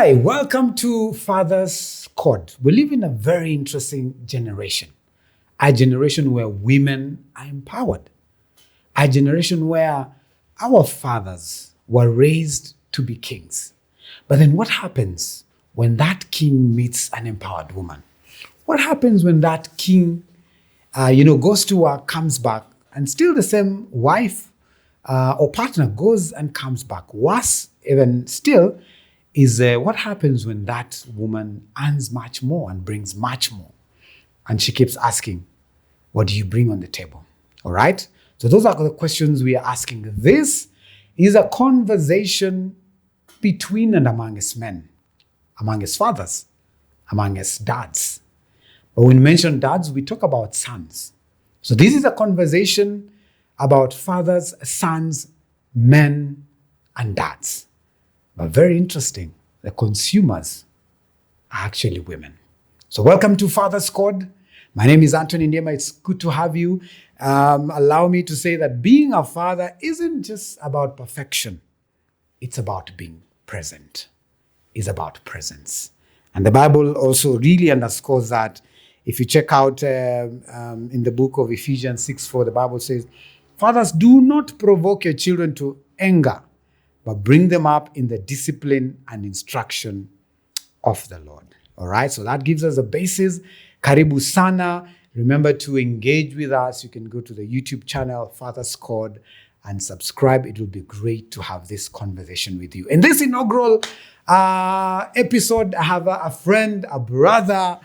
Hi, welcome to Father's Code. We live in a very interesting generation. A generation where women are empowered. A generation where our fathers were raised to be kings. But then what happens when that king meets an empowered woman? What happens when that king, goes to work, comes back, and still the same wife or partner goes and comes back? Worse, even still, is what happens when that woman earns much more and brings much more. And she keeps asking, what do you bring on the table? All right? So those are the questions we are asking. This is a conversation between and among us men, among us fathers, among us dads. But when we mention dads, we talk about sons. So this is a conversation about fathers, sons, men, and dads. But very interesting, the consumers are actually women. So welcome to Father's Code. My name is Anthony Ndiema. It's good to have you. Allow me to say that being a father isn't just about perfection. It's about being present. It's about presence. And the Bible also really underscores that. If you check out in the book of Ephesians 6:4, the Bible says, fathers, do not provoke your children to anger, but bring them up in the discipline and instruction of the Lord. All right, so that gives us a basis. Karibu sana. Remember to engage with us. You can go to the YouTube channel, Father's Code, and subscribe. It will be great to have this conversation with you. In this inaugural episode, I have a friend, a brother.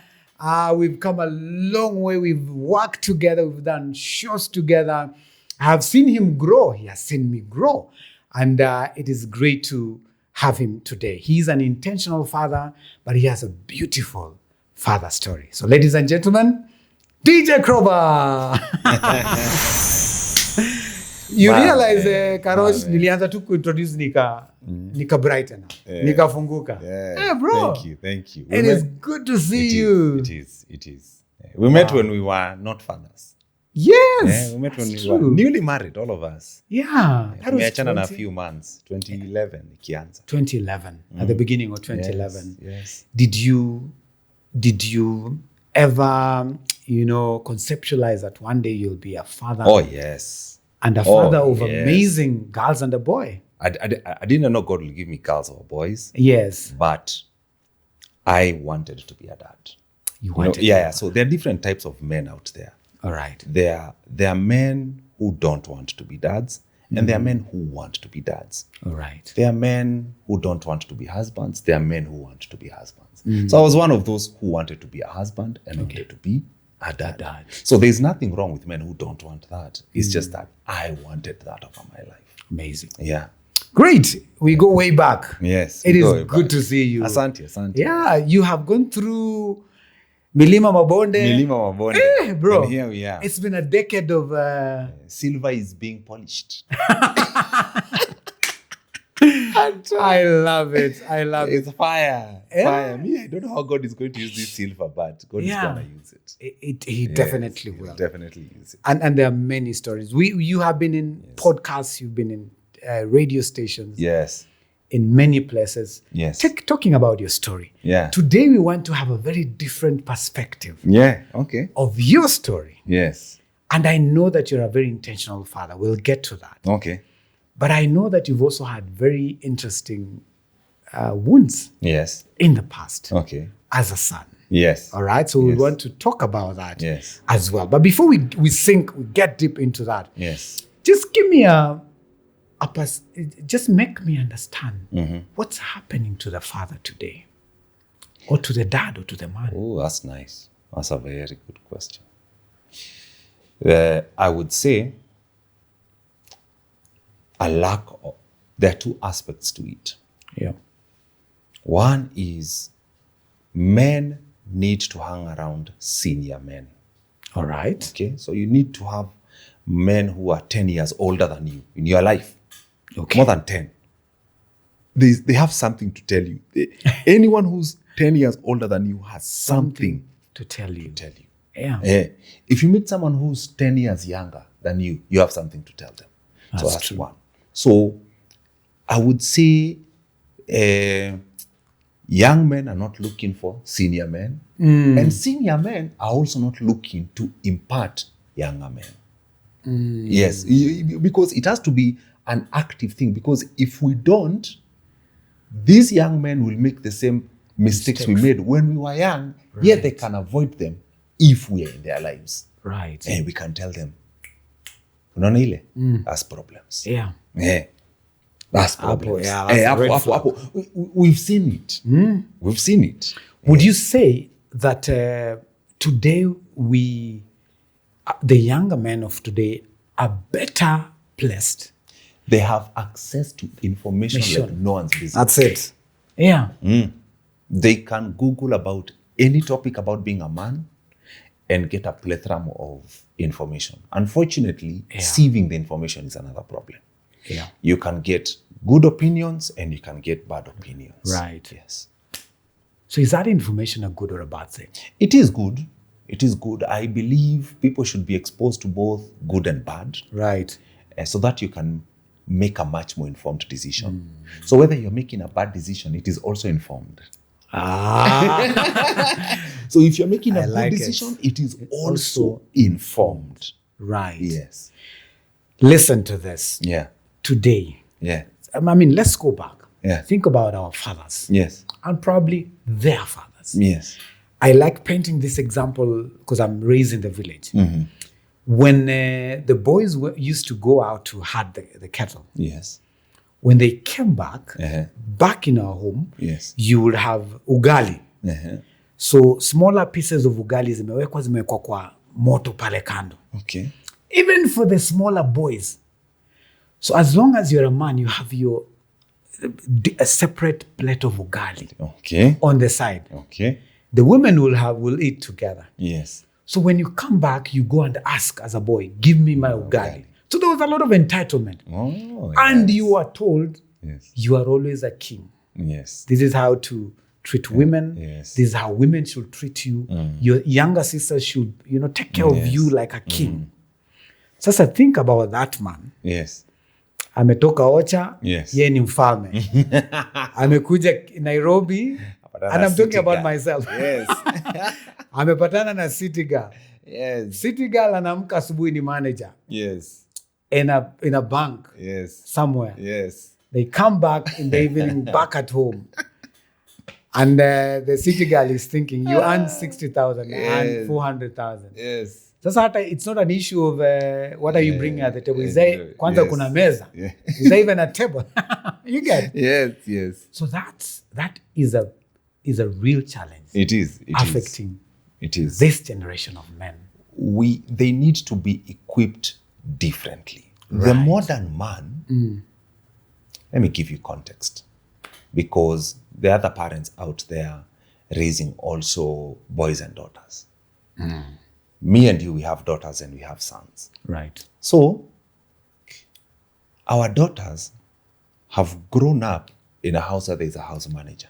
We've come a long way. We've worked together. We've done shows together. I have seen him grow. He has seen me grow. And it is great to have him today. He's an intentional father, but he has a beautiful father story. So ladies and gentlemen, DJ Croba. You realize, Karosh, nilianza tu kuintroduce nika brighten, nika funguka. Hey, bro. Thank you. It is good to see you. It is. We met when we were not fathers. Yes. We met when we were newly married, all of us. Yeah. That was in a few months, 2011. 2011, at the beginning of 2011. Yes. Did you ever, conceptualize that one day you'll be a father? Oh, yes. And a father of amazing girls and a boy? I didn't know God will give me girls or boys. Yes. But I wanted to be a dad. You wanted Yeah. So there are different types of men out there. All right. There are men who don't want to be dads, and there are men who want to be dads. All right. There are men who don't want to be husbands. There are men who want to be husbands. So I was one of those who wanted to be a husband and wanted to be a dad. So there's nothing wrong with men who don't want that. It's just that I wanted that over my life. Amazing. Yeah. Great. We go way back. Yes. It is good to see you. Asante. Yeah, you have gone through Milima Mabonde. Hey, bro. And here we are. It's been a decade of... Silver is being polished. I love it. It's fire. Yeah. Fire. Me, I don't know how God is going to use this silver, but God is going to use it. He definitely will. He'll definitely use it. And there are many stories. You have been in podcasts. You've been in radio stations. Yes. In many places. Yes. Talking about your story. Yeah. Today we want to have a very different perspective. Yeah. Okay. Of your story. Yes. And I know that you're a very intentional father. We'll get to that. Okay. But I know that you've also had very interesting wounds. Yes. In the past. Okay. As a son. Yes. All right. So we want to talk about that. Yes. As well. But before we get deep into that. Yes. Just give me just make me understand what's happening to the father today, or to the dad, or to the man. Oh, that's nice. That's a very good question. I would say there are two aspects to it. Yeah. One is men need to hang around senior men. All right. Okay. So you need to have men who are 10 years older than you in your life. Okay. More than 10. They have something to tell you. Anyone who's 10 years older than you has something to tell you. Yeah. If you meet someone who's 10 years younger than you have something to tell them. That's true. One. So I would say Young men are not looking for senior men, and senior men are also not looking to impart younger men. Yes, because it has to be an active thing, because if we don't, these young men will make the same mistakes we made when we were young, yet they can avoid them if we are in their lives. Right. And we can tell them, unaona ile, that's problems. Yeah. Yeah. That's problems. yeah, that's a red flag. We've seen it. We've seen it. Would you say that today the younger men of today are better placed? They have access to information like no one's business. That's it. Yeah. They can Google about any topic about being a man and get a plethora of information. Unfortunately, sieving the information is another problem. Yeah. You can get good opinions and you can get bad opinions. Right. Yes. So is that information a good or a bad thing? It is good. It is good. I believe people should be exposed to both good and bad. Right. So that you can make a much more informed decision. So whether you're making a bad decision, it is also informed. So if you're making a good decision, it is also informed. Right. Yes. Listen to this. Yeah. Today. Yeah. I mean, let's go back. Yeah. Think about our fathers. Yes. And probably their fathers. Yes. I like painting this example because I'm raised in the village. When the boys used to go out to herd the cattle, Yes. when they came back, back in our home, Yes. you would have ugali. So smaller pieces of ugali zimewekwa kwa moto pale kando. Okay. Even for the smaller boys. So as long as you're a man, you have a separate plate of ugali. Okay. On the side. Okay. The women will eat together. Yes. So when you come back, you go and ask as a boy, give me my ugali. So there was a lot of entitlement. Oh, and you are told yes. you are always a king. Yes. This is how to treat women. Yes. This is how women should treat you. Your younger sisters should, take care of you like a king. Sasa think about that man. Yes. Ametoka Ocha, yes. Ye ni mfalme. Amekuja Nairobi, and I'm talking about myself. Yes. Amepatana na city girl. Yes. City girl anamka asubuhi ni manager. Yes. In a bank. Yes. Somewhere. Yes. They come back in the evening back at home. And the city girl is thinking, you earn 60,000, you earn 400,000. Yes. Sasa it's not an issue of what are you bringing at the table. Is there kwanza kuna meza? Yeah. Is there even a table? You get it? Yes, yes. So that is a real challenge. It is. Affecting this generation of men. They need to be equipped differently. Right. The modern man, let me give you context, because there are other parents out there raising also boys and daughters. Me and you, we have daughters and we have sons. Right. So, our daughters have grown up in a house where there's a house manager.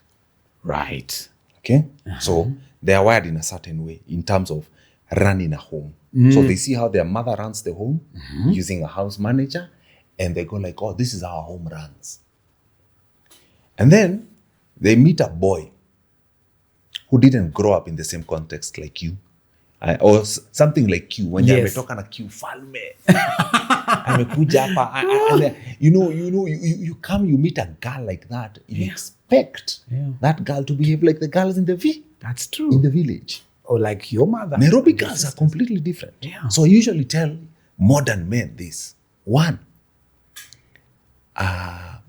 Right. Okay? So, they are wired in a certain way in terms of running a home. So, they see how their mother runs the home using a house manager, and they go like, oh, this is how our home runs. And then, they meet a boy who didn't grow up in the same context like you. Or something like you, when you're talking a Q falme. Amekuja hapa. You come, you meet a girl like that, you expect that girl to behave like the girls in the That's true. In the village. Or like your mother. Nairobi girls are completely different. Yeah. So I usually tell modern men this. One,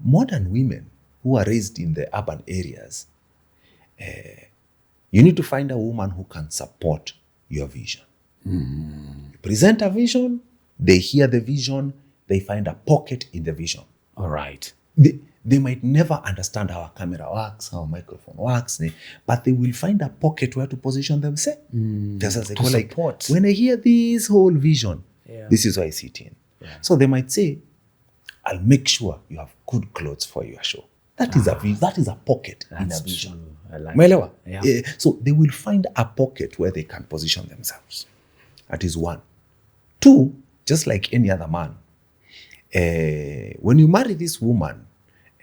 modern women who are raised in the urban areas, you need to find a woman who can support your vision. You present a vision, they hear the vision, they find a pocket in the vision. All right. They might never understand how a camera works, how a microphone works, but they will find a pocket where to position themselves. Just as they go like, when I hear this whole vision, this is where I sit in. Yeah. So they might say, I'll make sure you have good clothes for your show. That is a pocket in a vision. True. I like that. Yeah. So they will find a pocket where they can position themselves. That is one. Two, just like any other man, when you marry this woman,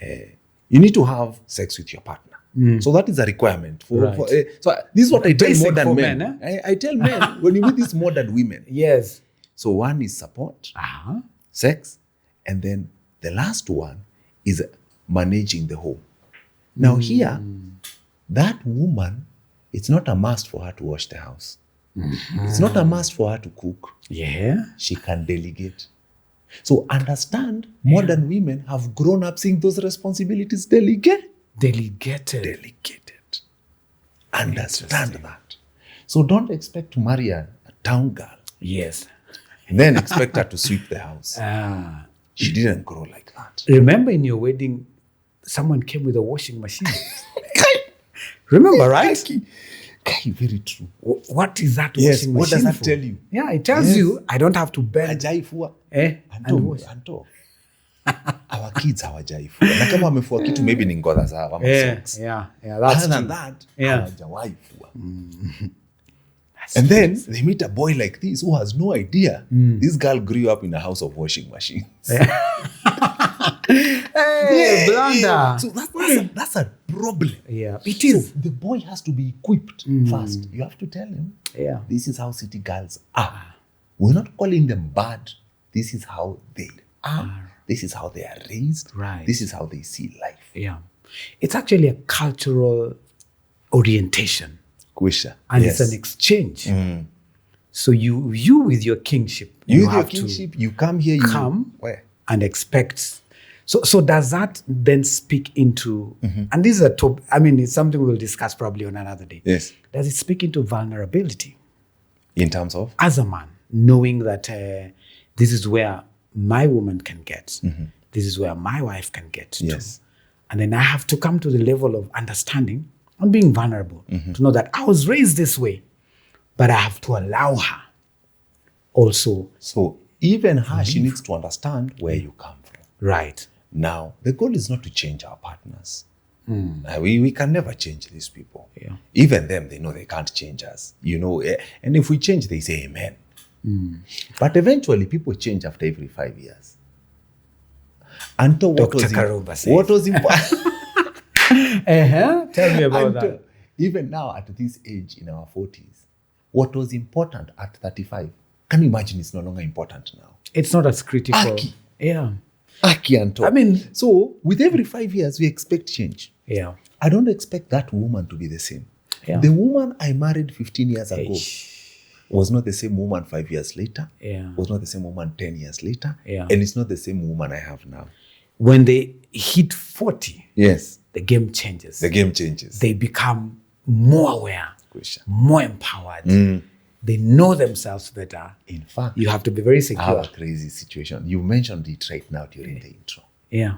you need to have sex with your partner. So that is a requirement. Right. So this is what I tell Basic modern for men. men, I tell men, when you meet these modern women, Yes. so one is support, Uh-huh. sex, and then the last one is managing the home. Now here, that woman, it's not a must for her to wash the house. It's not a must for her to cook. Yeah. She can delegate. So understand, modern women have grown up seeing those responsibilities delegated. Understand that. So don't expect to marry a town girl, Yes. then expect her to sweep the house. Ah. She didn't grow like that. Remember in your wedding, someone came with a washing machine. Remember, right? Kai, very true. What is that Yes, washing what machine does that for? tell you? Yeah, it tells you I don't have to bend. Hajaifua. And wash. Anto. Our kids hawajaifua. Na kama wamefua kitu maybe ni ngodha zao ama socks. Yeah, that's Other than true. that, Yeah. hawajawaifua. And then they meet a boy like this who has no idea. This girl grew up in a house of washing machines. Hey, blunder. So that's a problem. Yeah, it is. So the boy has to be equipped first. You have to tell him, this is how city girls are. We're not calling them bad. This is how they are. This is how they are raised. Right. This is how they see life. Yeah. It's actually a cultural orientation. Kwisha. And Yes. it's an exchange. So you with your kingship, You with your have kingship, you come here, you come where? and expect. So does that then speak into, and this is a top, I mean, it's something we'll discuss probably on another day. Yes. Does it speak into vulnerability In terms of? as a man, knowing that this is where my woman can get, this is where my wife can get Yes. to. And then I have to come to the level of understanding and being vulnerable to know that I was raised this way, but I have to allow her also. So even her, she needs to understand where you come from. Right. Now, the goal is not to change our partners. We can never change these people. Yeah. Even them, they know they can't change us. And if we change, they say amen. But eventually, people change after every 5 years. Until Dr. Croba says. what was important. Tell me about that. Even now, at this age, in our 40s, what was important at 35, can you imagine it's no longer important now? It's not as critical. Aki. Yeah. Aki Anto. I mean, so with every 5 years, we expect change. yeah. I don't expect that woman to be the same. Yeah. The woman I married 15 years ago Eish. was not the same woman 5 years later. Yeah. Was not the same woman 10 years later. Yeah. And it's not the same woman I have now. When they hit 40, Yes. the game changes. The game changes. They become more aware, Question. more empowered. They know themselves better. In fact, You have to be very I secure. have a crazy situation. You mentioned it right now during the intro. Yeah.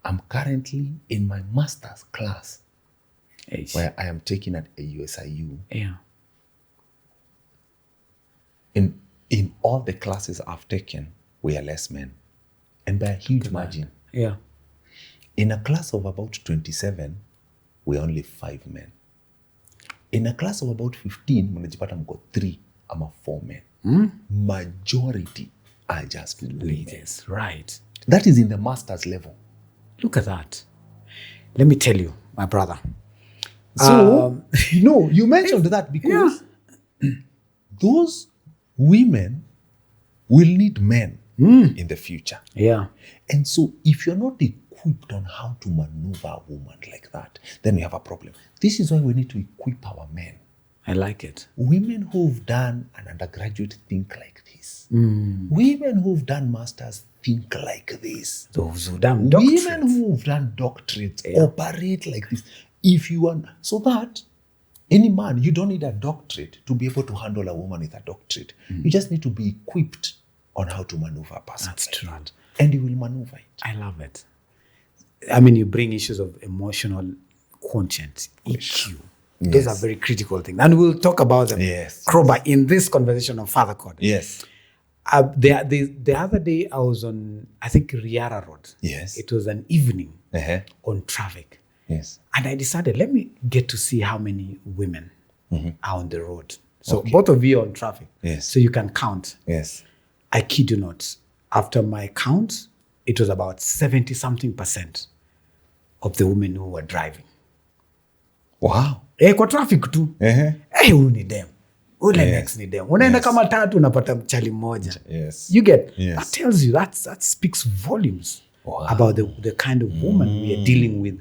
I'm currently in my master's class Eish. where I am taking at a USIU. Yeah. In all the classes I've taken, we are less men. And by a huge margin. Yeah. In a class of about 27, we're only 5 men. In a class of about 15, mnajipata mko 3 ama 4 men. Majority are just women. Leaders. Right. That is in the master's level. Look at that. Let me tell you, my brother. So, you mentioned that because those women will need men in the future. Yeah. And so if you're not equipped on how to maneuver a woman like that, then we have a problem. This is why we need to equip our men. I like it. Women who've done an undergraduate think like this. Women who've done masters think like this. Those who done Women doctorates. who've done doctorates operate like this. If you want, so that any man, you don't need a doctorate to be able to handle a woman with a doctorate. You just need to be equipped on how to maneuver a person. That's true. That. And you will maneuver it. I love it. I mean, you bring issues of emotional quotient, EQ. Those are very critical things. And we'll talk about them, Yes. Croba, in this conversation of fatherhood. Yes. The other day, I was on, I think, Riara Road. Yes. It was an evening Uh-huh. on traffic. Yes. And I decided, let me get to see how many women are on the road. So both of you are on traffic. Yes. So you can count. Yes. I kid you not. After my count, it was about 70-something% of the women who were driving. Wow. Kwa traffic tu. Uh-huh. Huyu ni dem. Ule Yes. next ni dem. Unaenda kama 3 unapata mchali mmoja. Yes. You get? Yes. That tells you, that speaks volumes about the kind of woman we are dealing with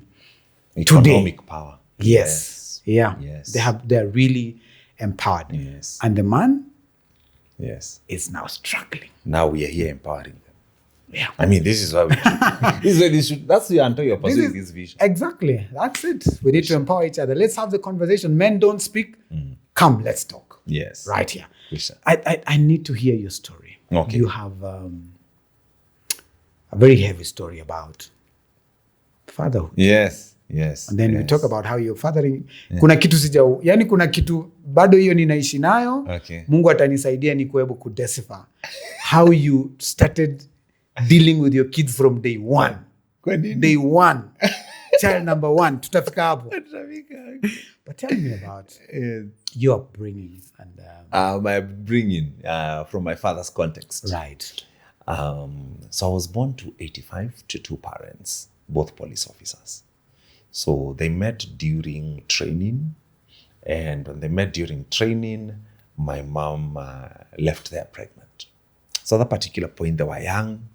Economic today. power. Yes. Yeah. Yes. They're really empowered. Yes. And the man Yes. is now struggling. Now we are here empowering them. Yeah. I mean, this is why we this is why this should, that's the until you're pursuing this vision. Exactly. That's it. We need to empower each other. Let's have the conversation. Men don't speak. Come, let's talk. Yes. Right here. Yes. I need to hear your story. Okay. You have a very heavy story about fatherhood. Yes. Yes. And then we yes. talk about how you're fathering. Kuna kitu yani kuna kitu bado hiyo ninaishi nayo. Okay. Mungu atanisaidia ni kuwebu kudecipher how you started dealing with your kids from day one. Day one. Child number 1. Tutafika hapo. But tell me about your upbringing and my upbringing from my father's context. right. So I was born to 85 to 2 parents, both police officers. So they met during training, and when they met during training, my mom left there pregnant. So at that particular point, they were young,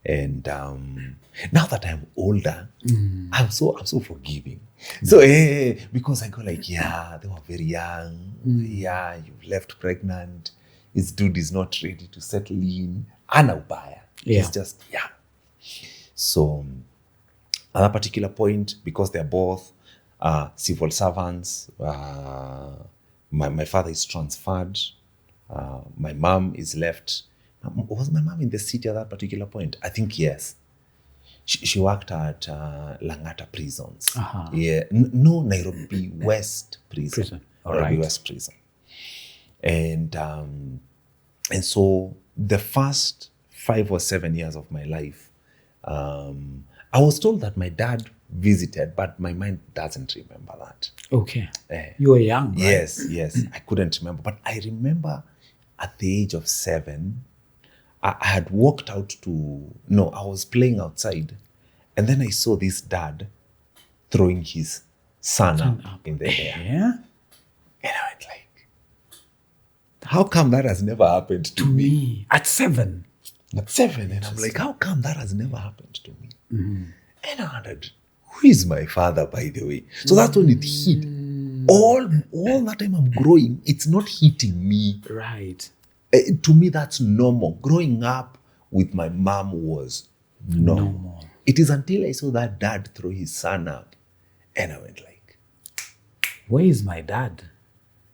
and now that I'm older, I'm so forgiving. So because I go like, yeah, they were very young. Yeah, you left pregnant. His dude is not ready to settle in. Ana ubaya. Yeah. He's just young. So at that particular point, because they're both civil servants, my father is transferred. My mom is left. Was my mom in the city at that particular point? I think yes. She worked at Langata prisons. Uh-huh. Yeah, no, Nairobi West prison. Nairobi West prison. And so the first 5 or 7 years of my life, I was told that my dad visited, but my mind doesn't remember that. Okay. You were young, right? Yes. I couldn't remember. But I remember at the age of 7, I had walked out I was playing outside, and then I saw this dad throwing his son up in the air. Yeah. And I went like, how come that has never happened to me? At 7. At 7. And I'm like, how come that has never happened to me? And I wondered, who is my father, by the way? So that's when it hit. All that time I'm growing, it's not hitting me. Right. To me, that's normal. Growing up with my mom was normal. It is until I saw that dad throw his son up, and I went like, where is my dad?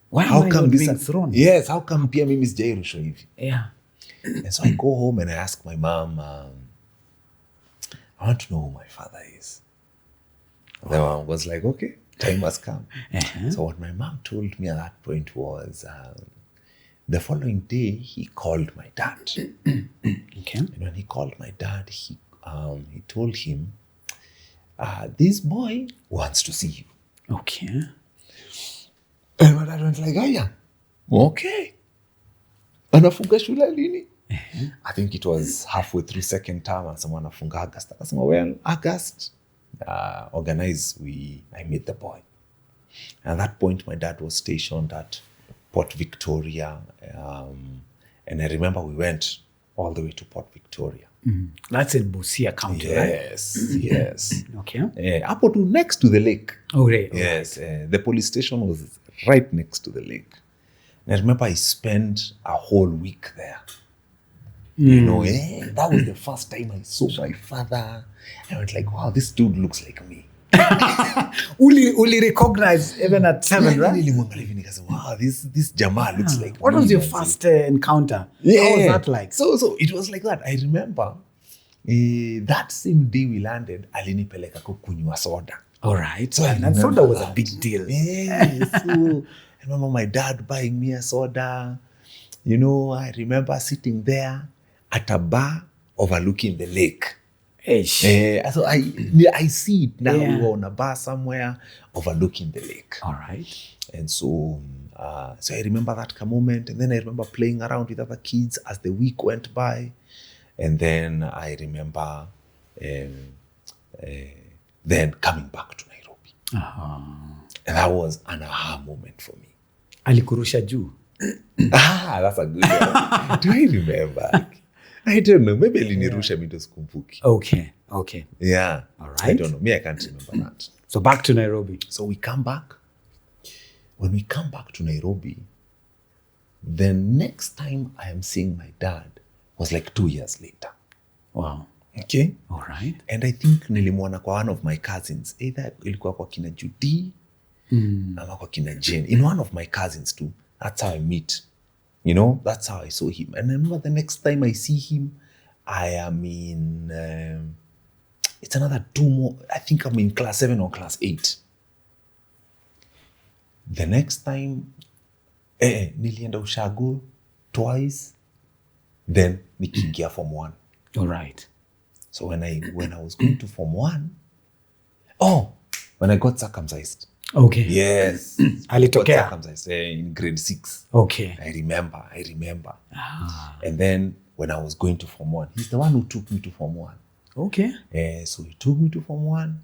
Why how am I come not this being thrown? Yes, how come pia mimi sijairusha hivi? Yeah. And so I go home and I ask my mom, I want to know who my father is. And the mom was like, okay, time has come. So what my mom told me at that point was, the following day, he called my dad. Okay. And when he called my dad, he told him, this boy wants to see you. Okay. And my dad went like, yeah, okay. Anafunga shule lini? I think it was halfway through second term, and someone anafunga August. Akasema, well, August, I met the boy. And at that point, my dad was stationed at Port Victoria. And I remember we went all the way to Port Victoria. That's in Busia County, right? Yes. Okay. Up to next to the lake. Oh, right. Yes. The police station was right next to the lake. And I remember I spent a whole week there. You know, that was the first time I saw my father. I went like, wow, this dude looks like me. Uli recognize even at 7, right? Wow, this Jamal looks like What me. was your first encounter? How was that like? So it was like that. I remember that same day we landed, alinipeleka kukunywa soda. All right. So and soda was a big deal. Yeah. So I remember my dad buying me a soda. You know, I remember sitting there at a bar overlooking the lake. So I see it now. Yeah. We were on a bar somewhere overlooking the lake. All right. And so I remember that moment. And then I remember playing around with other kids as the week went by. And then I remember then coming back to Nairobi. And that was an aha moment for me. Alikurusha juu. That's a good one. Do I remember? I don't know. Maybe alinirusha mi ndo sikumbuki. Okay. Yeah. All right. I don't know. Me, I can't remember that. So back to Nairobi. So we come back. When we come back to Nairobi, the next time I am seeing my dad was like 2 years later. Wow. Okay. All right. And I think nilimwona kwa one of my cousins. Either ilikuwa kwa kina Judy, ama kwa kina Jane. In one of my cousins too. That's how I meet. You know, that's how I saw him. And I remember the next time I see him, I am in, it's another 2 more. I think I'm in class 7 or class 8. The next time, nilienda ushago twice, then nikiingia form 1. All right. So when I was going to form 1, when I got circumcised. Okay. Yes. Alitokea. Got circumcised in grade 6. Okay. I remember. And then when I was going to form 1, he's the one who took me to form 1. Okay. So he took me to form 1,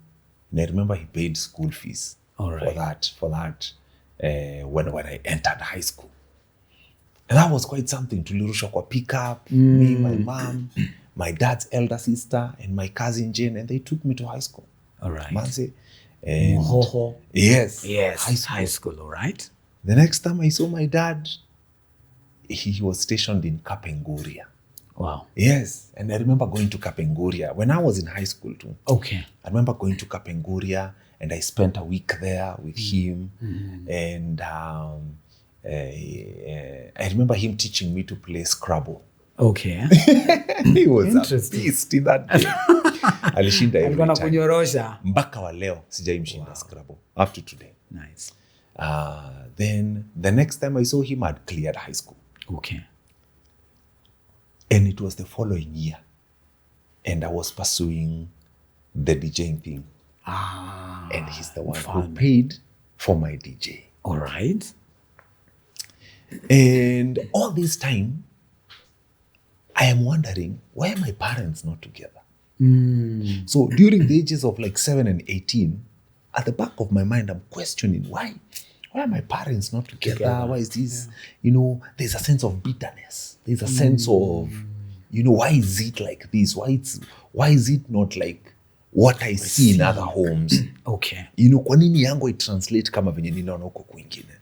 and I remember he paid school fees. All right. For that when I entered high school. And that was quite something. Tulirusha kwa pick up, me, my mom, my dad's elder sister, and my cousin Jane, and they took me to high school. All right. Manze. And Mohoho. Yes. High school. All right. The next time I saw my dad, he was stationed in Kapenguria. Wow. Yes. And I remember going to Kapenguria when I was in high school too. Okay. I remember going to Kapenguria, and I spent a week there with him. And I remember him teaching me to play Scrabble. Okay. He was a Interesting. beast in that game. Alishinda every Alikuwa time. anakunyorosha. Mpaka wa leo sijaimshinda Scrabble up to today. Nice. Then the next time I saw him, I'd cleared high school. Okay. And it was the following year. And I was pursuing the DJing thing. And he's the one who paid for my DJ. All right. And all this time, I am wondering, why are my parents not together? So during the ages of like 7 and 18, at the back of my mind, I'm questioning, why are my parents not together? Why is this? You know, there's a sense of bitterness. There's a sense of, you know, why is it like this? Why is it not like what I see in other homes? Okay. You know, kwa nini yangu translate kama venye ninaona huko kwingine?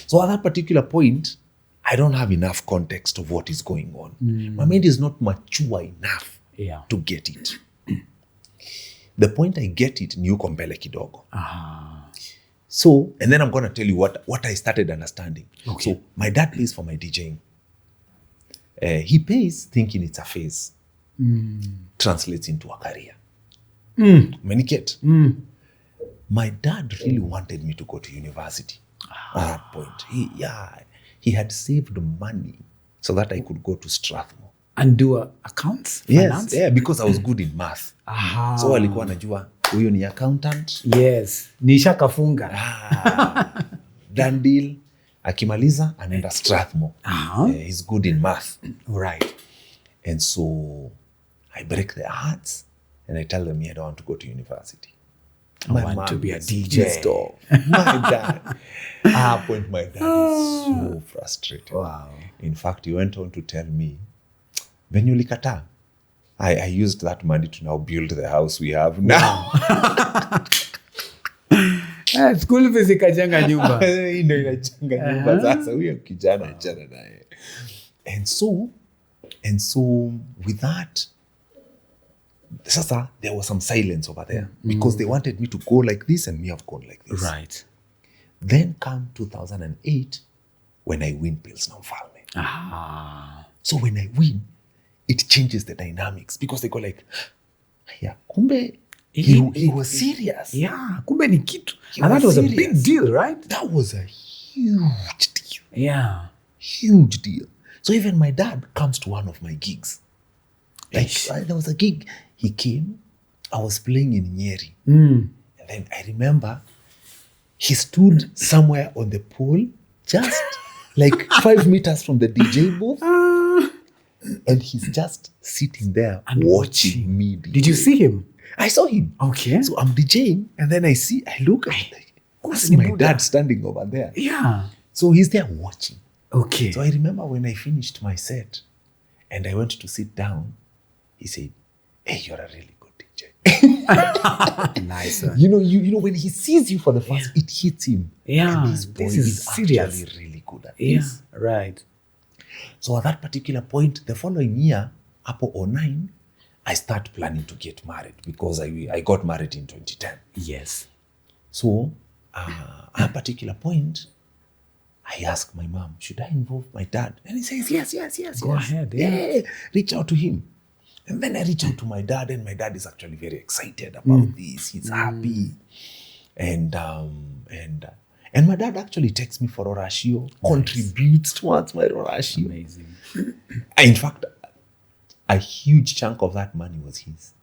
So at that particular point, I don't have enough context of what is going on. My mind is not mature enough to get it. The point I get it, ni uko mbele kidogo. So, and then I'm going to tell you what I started understanding. Okay. So, my dad pays for my DJing. He pays thinking it's a phase. Translates into a career. Menikет. My dad really wanted me to go to university at that point. He had saved money so that I could go to Strathmore. And do accounts? Finance? Yes, because I was good in math. So alikuwa anajua huyo ni accountant. Yes. Nisha kafunga. Done deal. Akimaliza anaenda Strathmore. He's good in math. Right. And so I break their hearts and I tell them, I don't want to go to university. I want to be a DJ. My dad. At that point, my dad is so frustrated. Wow. In fact, he went on to tell me, when you likata, I used that money to now build the house we have now. School fees ikajenga nyumba. Hii ndio inajenga nyumba sasa, huyo kijana achana naye. And so with that, sasa there was some silence over there because they wanted me to go like this and me have gone like this. Right. Then come 2008 when I win Pilsner Mfalme. So when I win, it changes the dynamics because they go like, yeah, kumbe he was serious. Yeah, kumbe ni kitu. And that was serious. A big deal, right? That was a huge deal. Yeah. Huge deal. So even my dad comes to one of my gigs. Like there was a gig, he came, I was playing in Nyeri. And then I remember he stood somewhere on the pole, just like 5 meters from the DJ booth. And he's just sitting there and watching me DJ. Did you see him? I saw him. Okay. So I'm DJing, and then I look, I'm like, course, See ni my Buddha. dad standing over there. Yeah. So he's there watching. Okay. So I remember when I finished my set and I went to sit down, he said, "Hey, you're a really good DJ." Nice. You know, when he sees you for the first, it hits him. Yeah, And this boy this is is serious. actually really good at Yeah. this. Right. So at that particular point, the following year, Apple 09, I start planning to get married because I got married in 2010. Yes. So at a particular point, I asked my mom, should I involve my dad? And he says, yes. Go ahead, yeah. Reach out to him. And then I reach out to my dad, and my dad is actually very excited about this. He's happy. And my dad actually takes me for roashio, contributes towards my roashio. Amazing. In fact, a huge chunk of that money was his.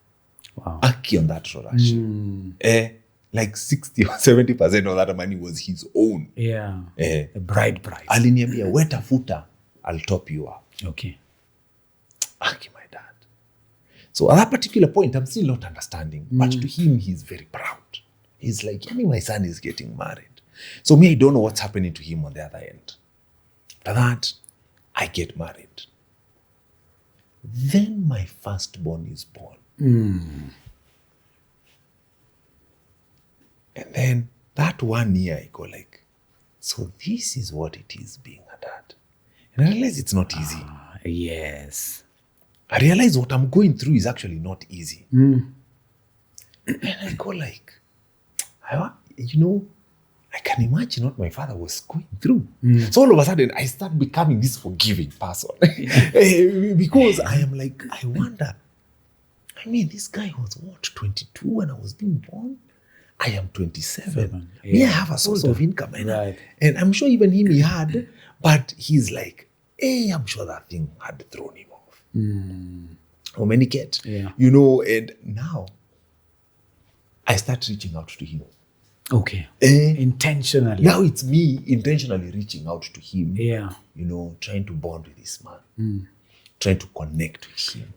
Wow. Aki on that roashio. Like 60 or 70% of that money was his own. Yeah. The bride price. Aliniambia, weta futa, I'll top you up. Okay. Aki, my dad. So at that particular point, I'm still not understanding. But to him, he's very proud. He's like, my son is getting married. So me, I don't know what's happening to him on the other end. After that, I get married. Then my firstborn is born. And then that 1 year, I go like, so this is what it is being a dad. And I realize it's not easy. Yes. I realize what I'm going through is actually not easy. And I go like, I can imagine what my father was going through. So all of a sudden, I start becoming this forgiving person. Because I am like, I wonder, this guy was what, 22 when I was being born? I am 27. Me, I have a source of income. And I'm sure even him he had, but he's like, I'm sure that thing had thrown him off. How many get? Yeah. And now I start reaching out to him. Okay. Intentionally. Now it's me intentionally reaching out to him. Yeah. Trying to bond with this man. Trying to connect with him.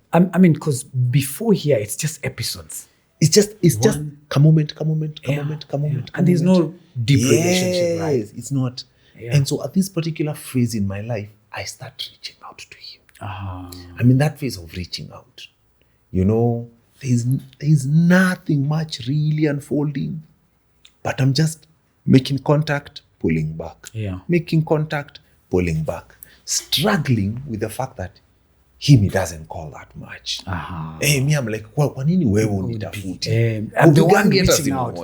Because before here, it's just episodes. It's just come moment. And there's no deep relationship, right? It's not. Yeah. And so at this particular phase in my life, I start reaching out to him. That phase of reaching out. There's nothing much really unfolding, but I'm just making contact, pulling back. Yeah. Making contact, pulling back. Struggling with the fact that he doesn't call that much. Me, I'm like, kwa nini wewe unitafuti? I'm the one reaching out.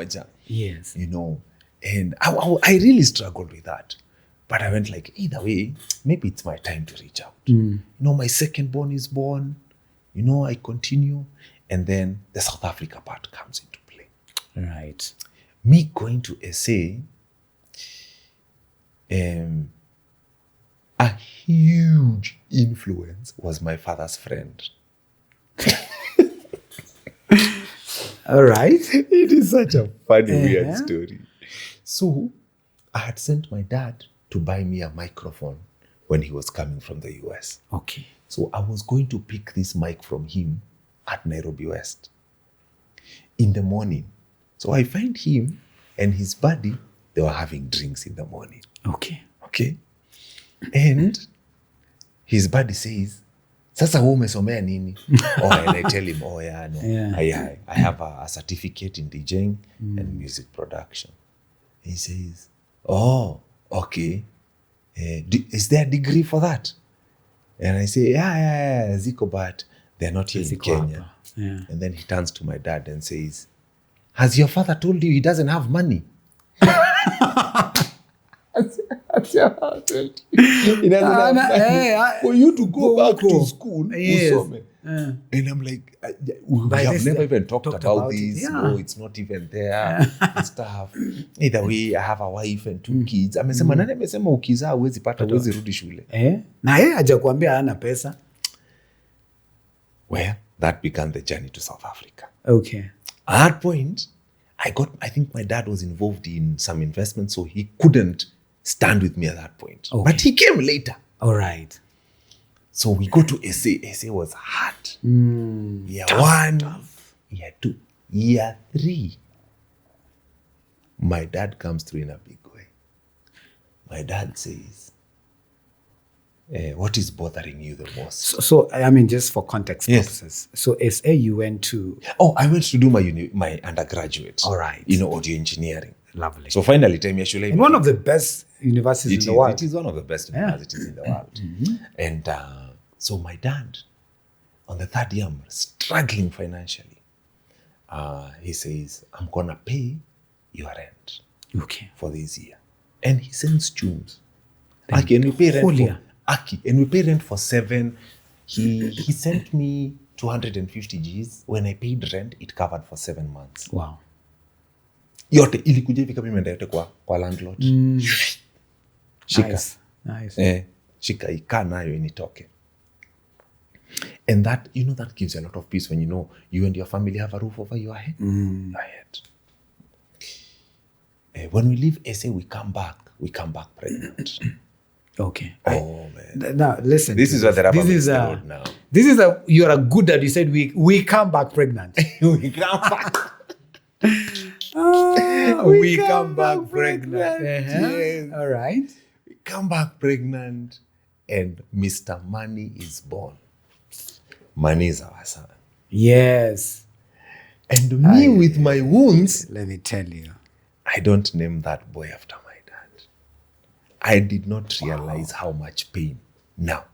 Yes. And I really struggled with that. But I went like, either way, maybe it's my time to reach out. My second born is born. I continue. And then the South Africa part comes into play. Right. Me going to SA, a huge influence was my father's friend. All right. It is such a funny, weird story. So I had sent my dad to buy me a microphone when he was coming from the US. Okay. So I was going to pick this mic from him at Nairobi West in the morning. So I find him and his buddy, they were having drinks in the morning. Okay. And his buddy says, sasa wewe umesomea nini? And I tell him, I have a certificate in DJing and music production. He says, okay. Is there a degree for that? And I say, yeah, Ziko, but they're not here in Kenya. Yeah. And then he turns to my dad and says, has your father told you he doesn't have money? He doesn't have money for you to go back to school. Yes. And I'm like, we have never even talked about this. Yeah. No, it's not even there. And stuff. Either way, I have a wife and 2 kids. Amesema nani amesema ukizaa huwezi pata huwezi rudi shule. Na yeye hajakuambia hana pesa. Well, that began the journey to South Africa. Okay. At that point, I think my dad was involved in some investment, so he couldn't stand with me at that point. Okay. But he came later. All right. So we go to SA. SA was hard. Year 1, year 2, year 3. My dad comes through in a big way. My dad says, what is bothering you the most? So I mean, just for context Yes. purposes. So SA, you went to. Oh, I went to do my undergraduate. All right. Audio engineering. Lovely. So finally, time actually. And one of the best universities in the world. It is one of the best universities in the world. And so my dad, on the third year, I'm struggling financially. He says, I'm going to pay your rent for this year. And he sends tunes. Aki, and we pay rent for 7. He sent me 250 Gs. When I paid rent, it covered for 7 months. Wow. Yote ilikuja hivi kama imeenda yote kwa landlord. Shika. Nice. Shika ikaa nayo initoke. And that, that gives you a lot of peace when you and your family have a roof over your head. When we leave SA, we come back pregnant. Okay. Oh, man. Now, listen. This is what the rubber meets the road now. This is you're a good dad. You said we come back pregnant. We come back. We come back pregnant. Yes. All right. We come back pregnant and Mr. Money is born. Money is our son. Yes. And me with my wounds. Let me tell you. I don't name that boy after my dad. I did not realize how much pain. Now,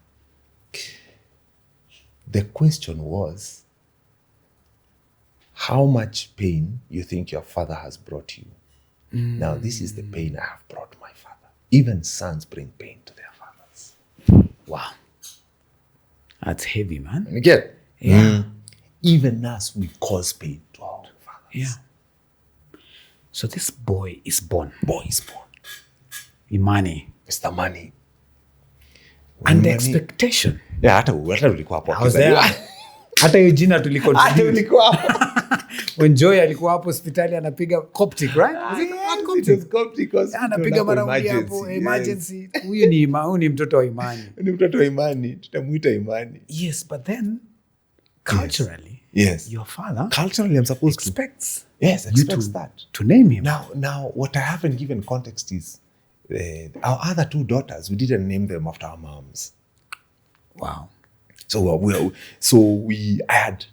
the question was, how much pain you think your father has brought you? Now, this is the pain I have brought my father. Even sons bring pain to their fathers. Wow. That's heavy, man. You get? Yeah. Even us, we cause pain to our fathers. Yeah. So this boy is born. Boy is born. Imani. Mr. Money. And the expectation. Yeah, hata ulikuwa hapo. I was there. Hata hiyo jina tuliko. Hata ulikuwa hapo. When Joy alikuwa hapo hospitali anapiga Coptic, right? It was Coptic. Anapiga mara moja hapo emergency. Huyu ni mtoto wa Imani. Ni mtoto wa Imani. Tutamuita Imani. Yes, but then culturally, yes. Your father culturally I'm supposed expects that to name him. Now what I haven't given context is our other 2 daughters, we didn't name them after our moms. Wow. So I had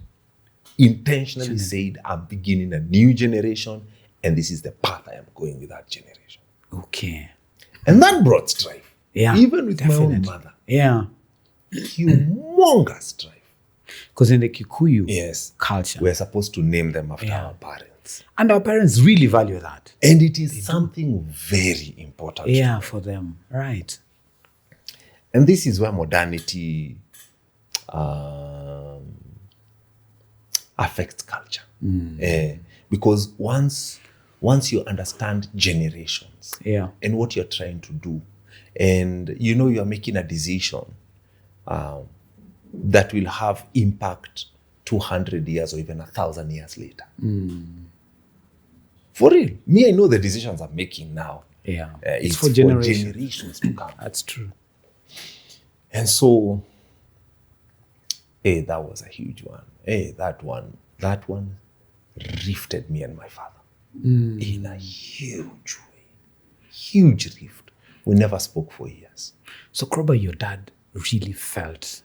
intentionally said I'm beginning a new generation and this is the path I am going with that generation. Okay. And that brought strife. Yeah. Even with my own mother. Yeah. Humongous strife. Because in the Kikuyu culture, we're supposed to name them after our parents. And our parents really value that. And it is something very important. Yeah, for them. Right. And this is where modernity affects culture. Because once you understand generations and what you're trying to do, and you're making a decision that will have impact 200 years or even 1,000 years later. For real. Me, I know the decisions I'm making now. Yeah. It's for generations to come. That's true. And so, that was a huge one. That one rifted me and my father in a huge way. Huge rift. We never spoke for years. So, Croba, your dad really felt...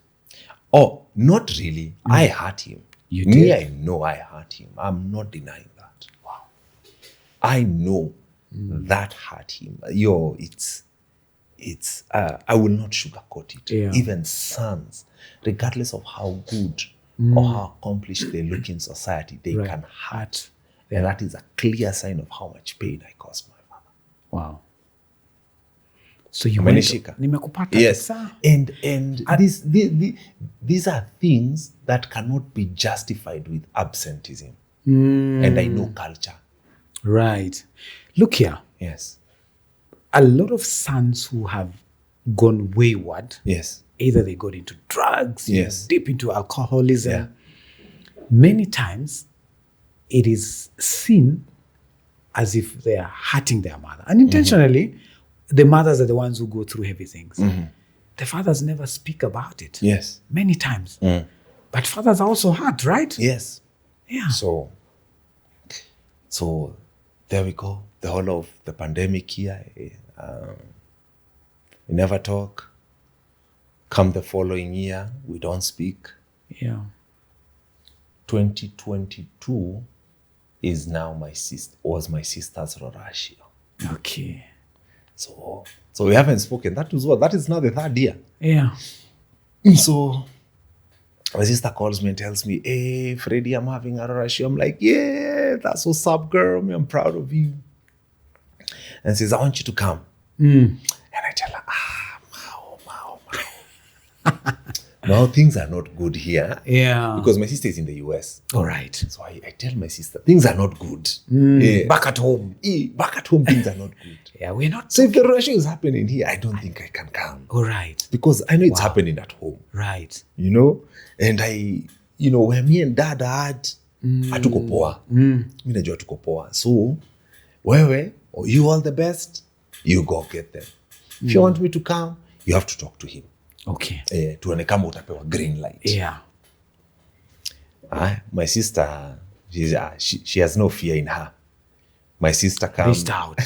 Oh, not really. I hurt him. You did? Me, I know I hurt him. I'm not denying that. Wow. I know that hurt him. It's I will not sugarcoat it. Yeah. Even sons, regardless of how good or how accomplished they look in society, they can hurt. And that is a clear sign of how much pain I caused my father. Wow. So you nimekupata. Yes. And these are things that cannot be justified with absenteeism. And I know culture. Right. Look here. Yes. A lot of sons who have gone wayward. Yes. Either they got into drugs, deep into alcoholism. Yeah. Many times it is seen as if they are hurting their mother. And intentionally, the mothers are the ones who go through heavy things. The fathers never speak about it. Yes. Many times. But fathers are also hurt, right? Yes. Yeah. So there we go. the whole of the pandemic here. We never talk. Come the following year, we don't speak. Yeah. 2022 is now my sister's roashio. Okay. So we haven't spoken. That is now the 3rd year. Yeah. So my sister calls me and tells me, hey, Freddie, I'm having a roashio. I'm like, yeah, that's what's up, girl. I'm proud of you. And says, I want you to come. And I tell her, now things are not good here. Yeah. Because my sister is in the US. All right. So I tell my sister, things are not good. Back at home. Back at home, things are not good. Yeah, we're not. So if the roashio is happening here, I don't think I can come. All right. Because I know it's happening at home. Right. You know? And where me and dad had, hatuko poa. Mi najua hatuko poa. So, wewe, you all the best, you go get them. If you want me to come, you have to talk to him. Okay. Tuone kama utapewa green light. Yeah. My sister, she has no fear in her. My sister comes. Reached out.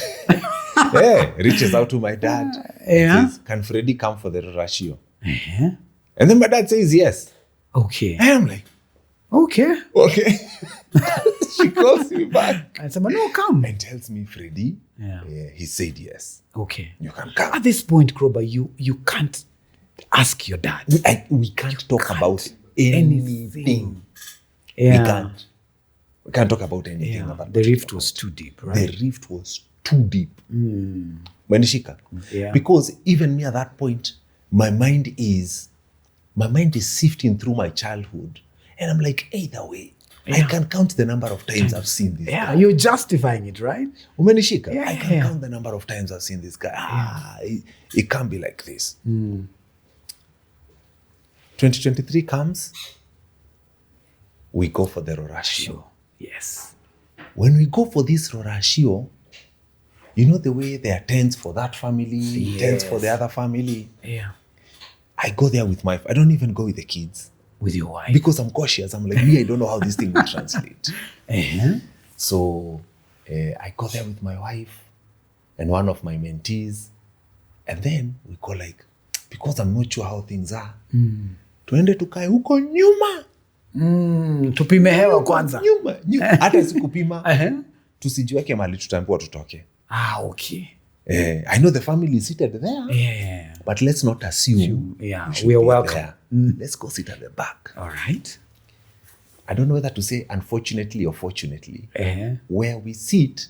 Reaches out to my dad. Yeah. Says, can Freddie come for the roashio? Uh-huh. And then my dad says yes. Okay. And I'm like, okay. She calls me back. I said, no, come. And tells me, Freddie, he said yes. Okay. You can come. At this point, Croba, you can't ask your dad. We can't talk about anything. Yeah. We can't talk about anything. Yeah. About The rift was too deep, right? The rift was too deep. Manishika. Yeah. Because even me at that point, my mind is sifting through my childhood. And I'm like, either way, I can count the number of times I've seen this guy. You're justifying it, right? Umenishika? Yeah. I can count the number of times I've seen this guy. It can't be like this. 2023 comes, we go for the roashio. Yes. When we go for this roashio, you know the way there are tents for that family, tents for the other family. Yeah. I go there with I don't even go with the kids. With your wife. Because I'm cautious. I'm like, I don't know how this thing will translate. Uh-huh. So I go there with my wife and one of my mentees. And then we go like, because I'm not sure how things are, tuende tukae huko nyuma. Tupime hewa kwanza. Nyuma. Hata sikupima. Tusijiweke mahali tutaambiwa tutoke. Okay. I know the family is seated there. Yeah. But let's not assume. We are welcome. Let's go sit at the back. All right. I don't know whether to say unfortunately or fortunately. Where we sit,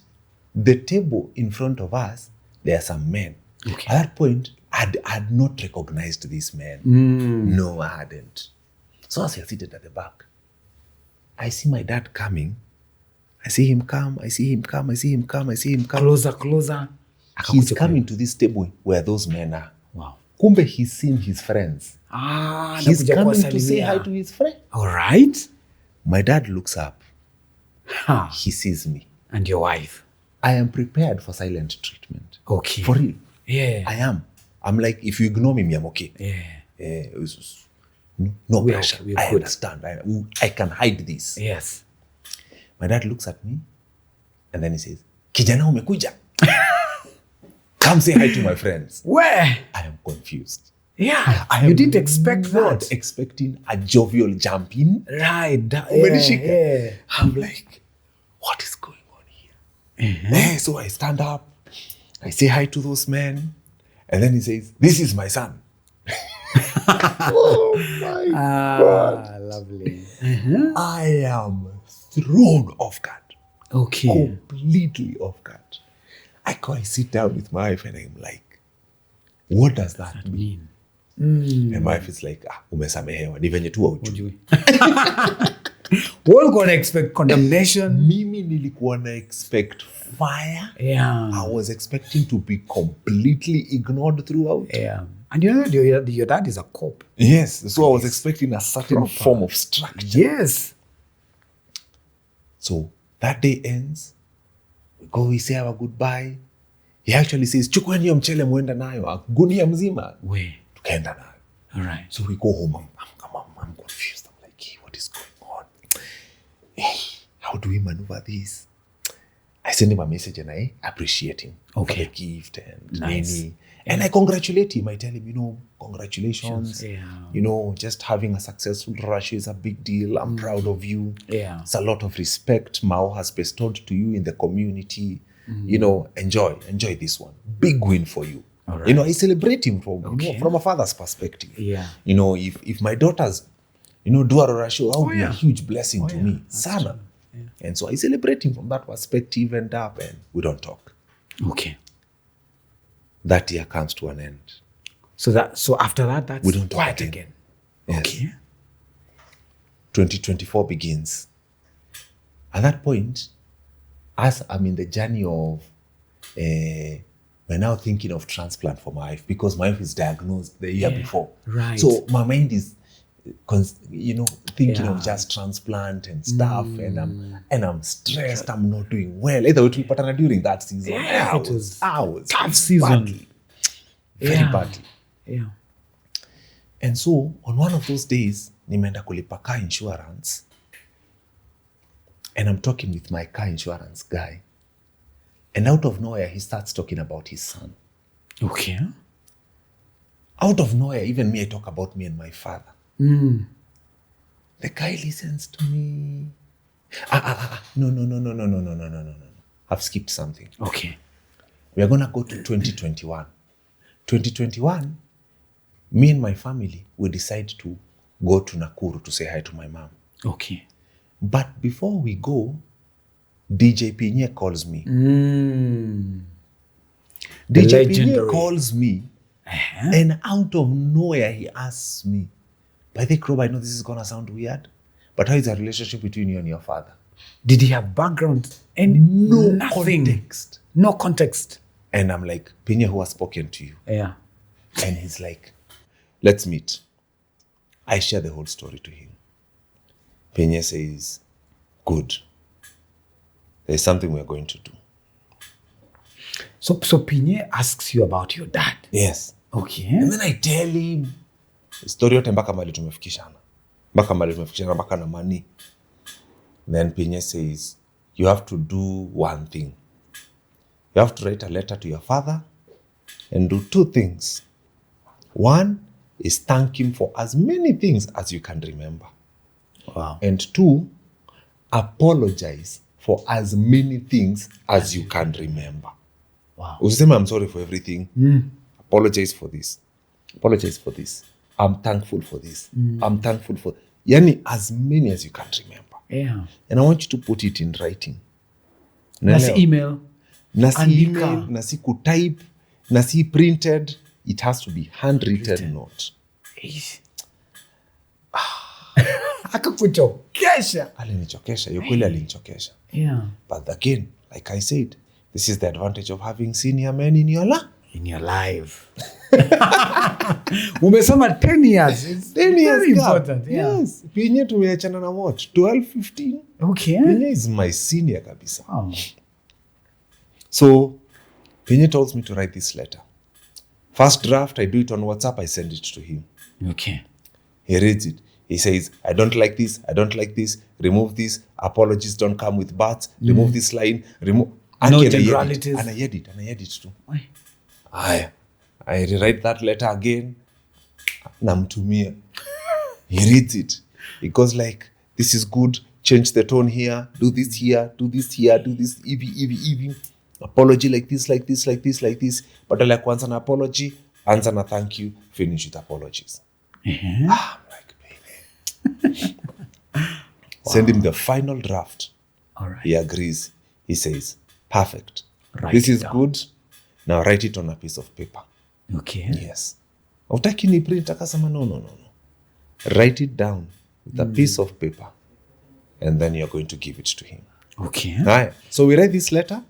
the table in front of us, there are some men. Okay. At that point, I had not recognized these men. No, I hadn't. So as we are seated at the back, I see my dad coming. I see him come. Closer. He's coming to this table where those men are. Wow. Kumbe he's seen his friends. He's coming to say hi to his friend. All right. My dad looks up. He sees me. And your wife. I am prepared for silent treatment. Okay. For real. Yeah. I am. I'm like, if you ignore me, I'm okay. Yeah. No pressure. Okay, I understand. I can hide this. Yes. My dad looks at me and then he says, Kijana umekuja. Come say hi to my friends. Where? I am confused. Yeah. You didn't expect not that. expecting a jovial jump in. Right. Yeah. I'm like, what is going on here? So I stand up. I say hi to those men. And then he says, this is my son. Oh my God. Lovely. I am thrown off guard. Okay. Completely off guard. I sit down with my wife and I'm like, what does that mean? And my wife is like, umesamehewa. Ni venye tu haujui. We're going to expect condemnation. Mimi nilikuwa na expect fire. Yeah. I was expecting to be completely ignored throughout. Yeah. And you know, your dad is a cop. Yes. So I was expecting a certain form of structure. Yes. So that day ends. We go, we say our goodbye. He actually says, chukueni hiyo mchele muenda nayo. Gunia mzima. Tukaenda nayo. All right. So we go home. I'm confused. I'm like, hey, what is going on? Hey, how do we maneuver this? I send him a message and I appreciate him for Okay. the gift and Nice. nini. And I congratulate him. I tell him, congratulations. Yeah. Just having a successful roashio is a big deal. I'm proud of you. Yeah. It's a lot of respect Mao has bestowed to you in the community. Enjoy this one. Big win for you. All right. I celebrate him from Okay. from a father's perspective. Yeah. If my daughters, do a roashio, that would be a yeah. huge blessing to yeah. me. Sana. And so I celebrate him from that perspective and we don't talk. Okay. That year comes to an end. So after that, that's We don't talk quiet again. again. Yes. Okay. 2024 begins. At that point, as I'm in the journey of, we're now thinking of transplant for my wife because my wife is diagnosed the year before. right. So my mind is, thinking Yeah. of just transplant and stuff, and I'm stressed. I'm not doing well. Either way, patana during that season. Yeah, I it was was tough season. badly, very Yeah. badly. Yeah. And so on one of those days, nimeenda kulipa car insurance, and I'm talking with my car insurance guy, and out of nowhere he starts talking about his son. Okay. Out of nowhere, even me, I talk about me and my father. The guy listens to me. No. I've skipped something. Okay. We are going to go to 2021. 2021, me and my family, we decide to go to Nakuru to say hi to my mom. Okay. But before we go, DJ Pinye calls me. The DJ Pinye legendary. calls me, and out of nowhere, he asks me, by the Croba, I know this is going to sound weird, but how is the relationship between you and your father? Did he have background? Nothing. Context. No context. And I'm like, Pinye, who has spoken to you? Yeah. And he's like, let's meet. I share the whole story to him. Pinye says, good. There's something we're going to do. So Pinye asks you about your dad. Yes. Okay. And then I tell him, story yote mpaka mali tumefikishana. Mpaka na money. Then Pinye says, you have to do one thing. You have to write a letter to your father and do two things. One is thank him for as many things as you can remember. Wow. And two, apologize for as many things as you can remember. Wow. Usiseme I'm sorry for everything. Apologize for this. Apologize for this. I'm thankful for this. I'm thankful for... Yani, as many as you can remember. Yeah. And I want you to put it in writing. Nasi email. Nasi Andika. email, nasi kutype, nasi printed. It has to be handwritten note. Akakuchokesha. Alinichokesha. Yukweli alinichokesha. Yeah. But again, like I said, this is the advantage of having senior men in your life. In your life. Umesema 10 years. It's 10 years very gap. important. Yeah. Yes. Pinye tumeachana na what? 12, 15? Okay. Pinye is my senior kabisa. Oh. So, Pinye tells me to write this letter. First draft, I do it on WhatsApp, I send it to him. Okay. He reads it. He says, I don't like this, remove this, apologies don't come with buts, remove this line, remove... No generalities. And I edit too. Why? I rewrite that letter again. Namtumia. He reads it. He goes like, this is good, change the tone here, do this here, do this here, do this, even. Apology like this. But like once an apology, answer na thank you, finish with apologies. I'm like, baby. Send him the final draft. All right. He agrees. He says, perfect. Write This it is down. good. Now write it on a piece of paper. Okay. Yes. Hautaki ni print, akasema no. Write it down with a piece of paper. And then you're going to give it to him. Okay. Right. So we write this letter.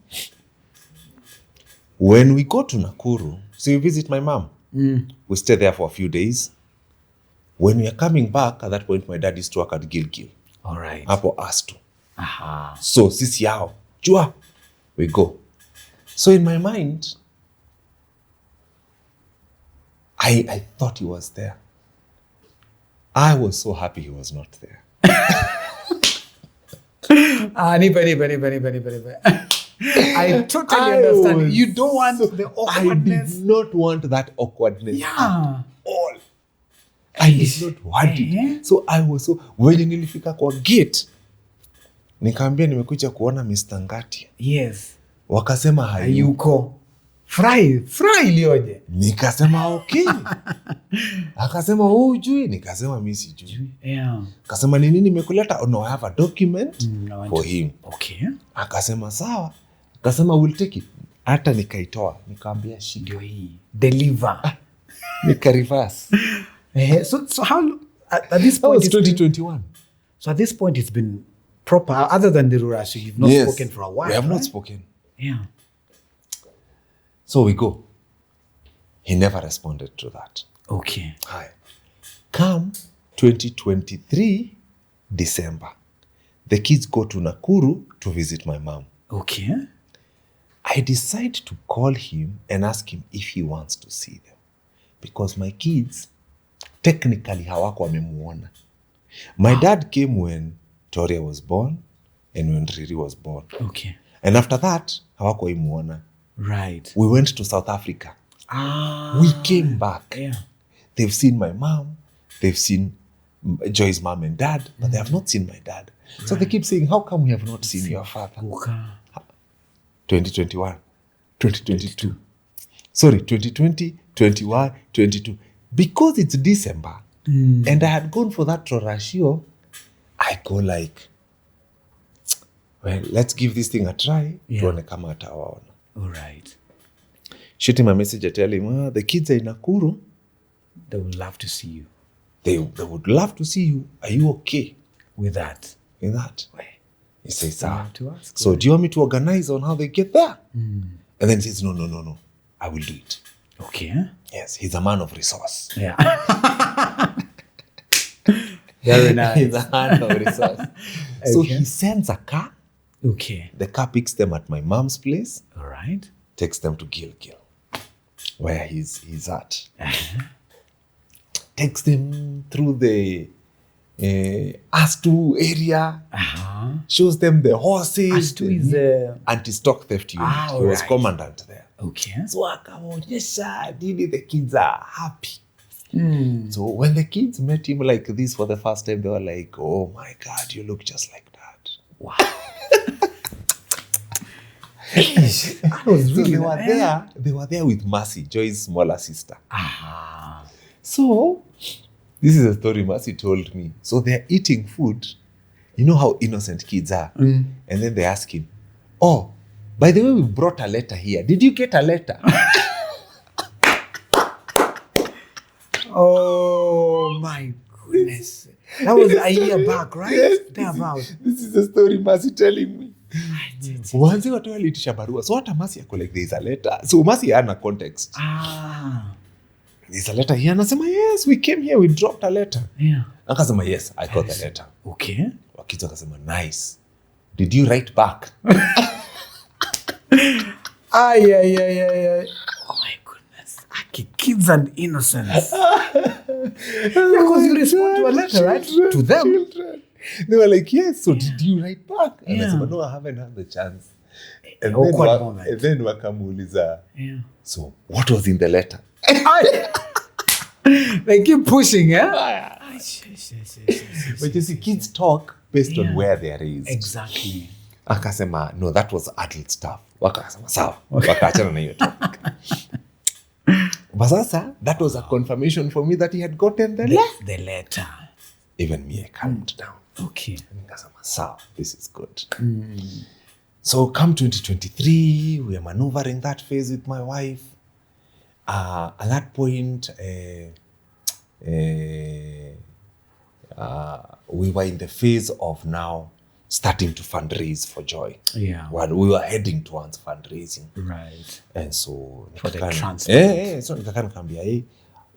When we go to Nakuru, so we visit my mom. We stay there for a few days. When we are coming back, at that point, my dad used to work at Gilgil. All right. Hapo Astu. Aha. So sisi yao. Jua. We go. So in my mind, I thought he was there. I was so happy he was not there. Nipe. I totally understand. You don't want the I awkwardness. did not want that awkwardness Yeah. at all. I did not want it. So I was so, when nilifika kwa gate, nikaambia nimekuja kuona Mr. Ngatia. Yes. Wakasema hayuko. Fry ilioje. Nikasema okay. Akasema hujui, nikasema mimi sijui. Yeah. Akasema ni nini nimekuleta? Oh, no, I have a document for him. Okay. Akasema sawa. Akasema we'll take it. Hata nikaitoa, nikaambia ndio hii. Deliver. Nika reverse. So how at this point it's 2021. So at this point it's been proper, other than the roashio, you've not spoken for a while. We have not spoken. Yeah. So we go. He never responded to that. Okay. Hi. Come 2023 December. The kids go to Nakuru to visit my mom. Okay. I decide to call him and ask him if he wants to see them. Because my kids, technically, hawako wamemuona. My dad came when Toria was born and when Riri was born. Okay. And after that, hawako imuona. Right. We went to South Africa. We came back. Yeah. They've seen my mom. They've seen Joy's mom and dad, but they have not seen my dad. Right. So they keep saying, how come we have not seen your father? 2021, 2022. Sorry, 2020, 21, 22. Because it's December, and I had gone for that roashio, I go like, well, let's give this thing a try. Tuone kama atawaona. All right. Shoot him a message, I tell him, the kids are in Nakuru. They would love to see you. They would love to see you. Are you okay with that? With that? He says, so do you want me to organize on how they get there? And then he says, no. I will do it. Okay. Yes, he's a man of resource. Yeah. Very nice. He's a man of resource. Okay. So he sends a car. Okay. The car picks them at my mom's place. All right. Takes them to Gilgil, where he's at. Takes them through the Astu area. Shows them the horses. Astu is the anti-stock theft unit. He was commandant there. Okay. So akaonyesha didi, the kids are happy. So when the kids met him like this for the first time, they were like, oh my God, you look just like that. Wow. That was really they were there with Mercy, Joy's smaller sister. So this is a story Mercy told me. So they're eating food. You know how innocent kids are. And then they ask him, oh, by the way, we brought a letter here. Did you get a letter? Oh my goodness. That was a year back, right? Yes, this is a story Mercy telling me. Wanzi watu waliitisha barua. So hata Mercy yako like, there's a letter. So Mercy hana context. There's a letter here. Anasema, yes, we came here, we dropped a letter. Yeah. Akasema, yes, I got the letter. Okay. Wakitu akasema, nice. Did you write back? Yeah. Oh my goodness. Kids and innocence. Because you respond to a letter, right? To them. Children. They were like, yes, so did you write back? And I said, no, I haven't had the chance. And then wakamuuliza, so what was in the letter? They keep pushing, But you see, kids talk based on where they are raised. Exactly. Akasema, no, that was adult stuff. Wakasema, sawa. Wakaachana na hiyo topic. But sasa, that was a confirmation for me that he had gotten the letter. Even me, I calmed down. Okay. Nikasema, sawa, this is good. So come 2023, we are maneuvering that phase with my wife. At that point, we were in the phase of now starting to fundraise for Joy. Yeah. When we were heading towards fundraising. Right. And so for the transplant. So nikakambia,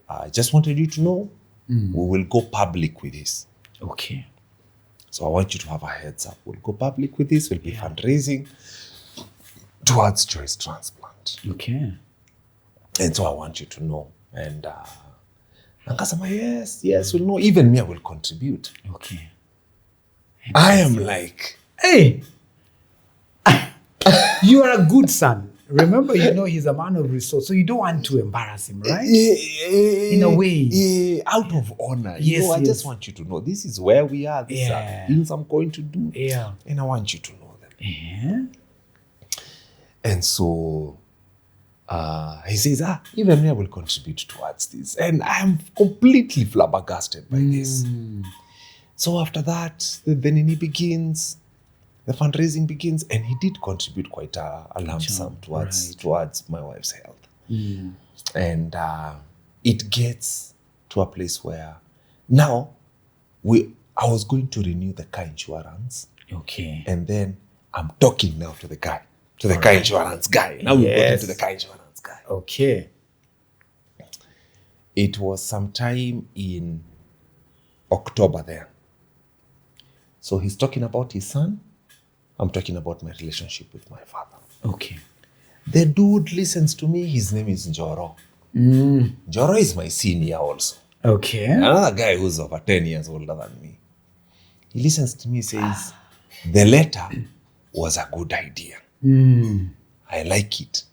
I just wanted you to know, we will go public with this. Okay. So I want you to have a heads up. We'll go public with this. We'll be fundraising towards Joy's transplant. Okay. And so I want you to know. And Akasema, yes, we'll know. Even me, I will contribute. Okay. I am like, hey. You are a good son. Remember, he's a man of resource, so you don't want to embarrass him, right? In a way. Out of honor. Yes, I yes. just want you to know this is where we are. These are the things I'm going to do. Yeah. And I want you to know them. Yeah. And so he says, even me, I will contribute towards this. And I'm completely flabbergasted by this. So after that, then he begins, the fundraising begins, and he did contribute quite a lump sum towards my wife's health. And it gets to a place where now I was going to renew the car insurance. Okay. And then I'm talking now to the guy, car insurance guy. Now we got into the car insurance guy. Okay. It was sometime in October then. So he's talking about his son. I'm talking about my relationship with my father. Okay. The dude listens to me. His name is Njoro. Njoro is my senior also. Okay. Another guy who's over 10 years older than me. He listens to me, says, the letter was a good idea. I like it.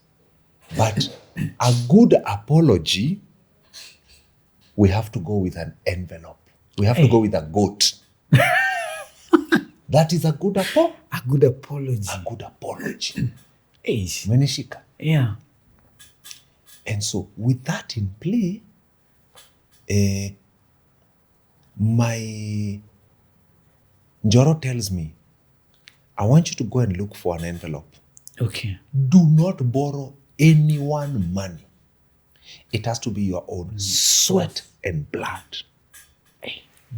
But a good apology, we have to go with an envelope. We have to go with a goat. That is a good apology. A good apology. A good apology. Menishika. Yeah. And so with that in play, my Njoro tells me, I want you to go and look for an envelope. Okay. Do not borrow anyone money. It has to be your own sweat and blood.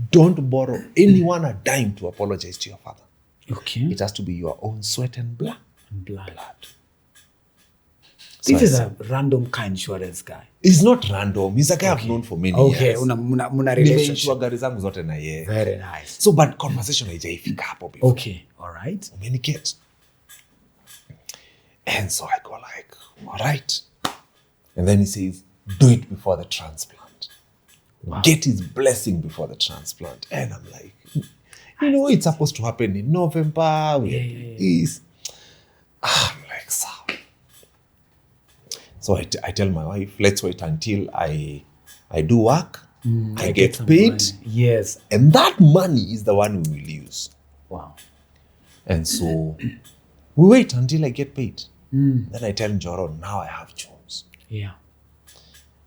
Don't borrow anyone a dime to apologize to your father. Okay. It has to be your own sweat and blood. This is a random car insurance guy. He's not random. He's a guy I've known for many years. Okay, muna relationship. Nimeinsure gari zangu zote na yeye. Very nice. So, but conversation haijaifika hapo before. Okay, all right. Communicate. And so I go like, all right. And then he says, do it before the transplant. Wow. Get his blessing before the transplant. And I'm like, it's supposed to happen in November. I'm like, so. So I tell my wife, let's wait until I do work. I get paid. Money. Yes. And that money is the one we will use. Wow. And so we wait until I get paid. Then I tell Njoro, now I have chores. Yeah.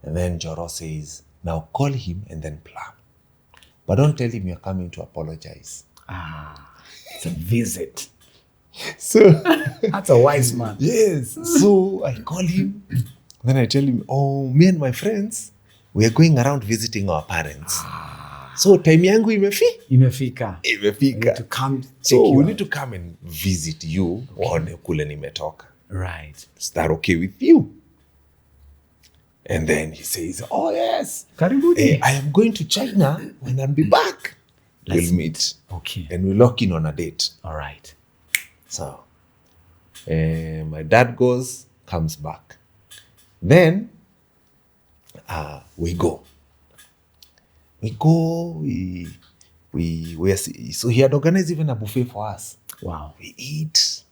And then Njoro says, now call him and then plan. But don't tell him you're coming to apologize. It's a visit. So that's a wise man. Yes. So I call him. Then I tell him, me and my friends, we are going around visiting our parents. So time yangu imefika. To come so we need to come and visit you. Waone kule nimetoka. Right. Is that okay with you? And then he says, oh yes. Karibuni. I am going to China. When I'll be back, we'll meet. Okay. And we'll lock in on a date. All right. So my dad goes, comes back. Then we go. So he had organized even a buffet for us. Wow. We eat.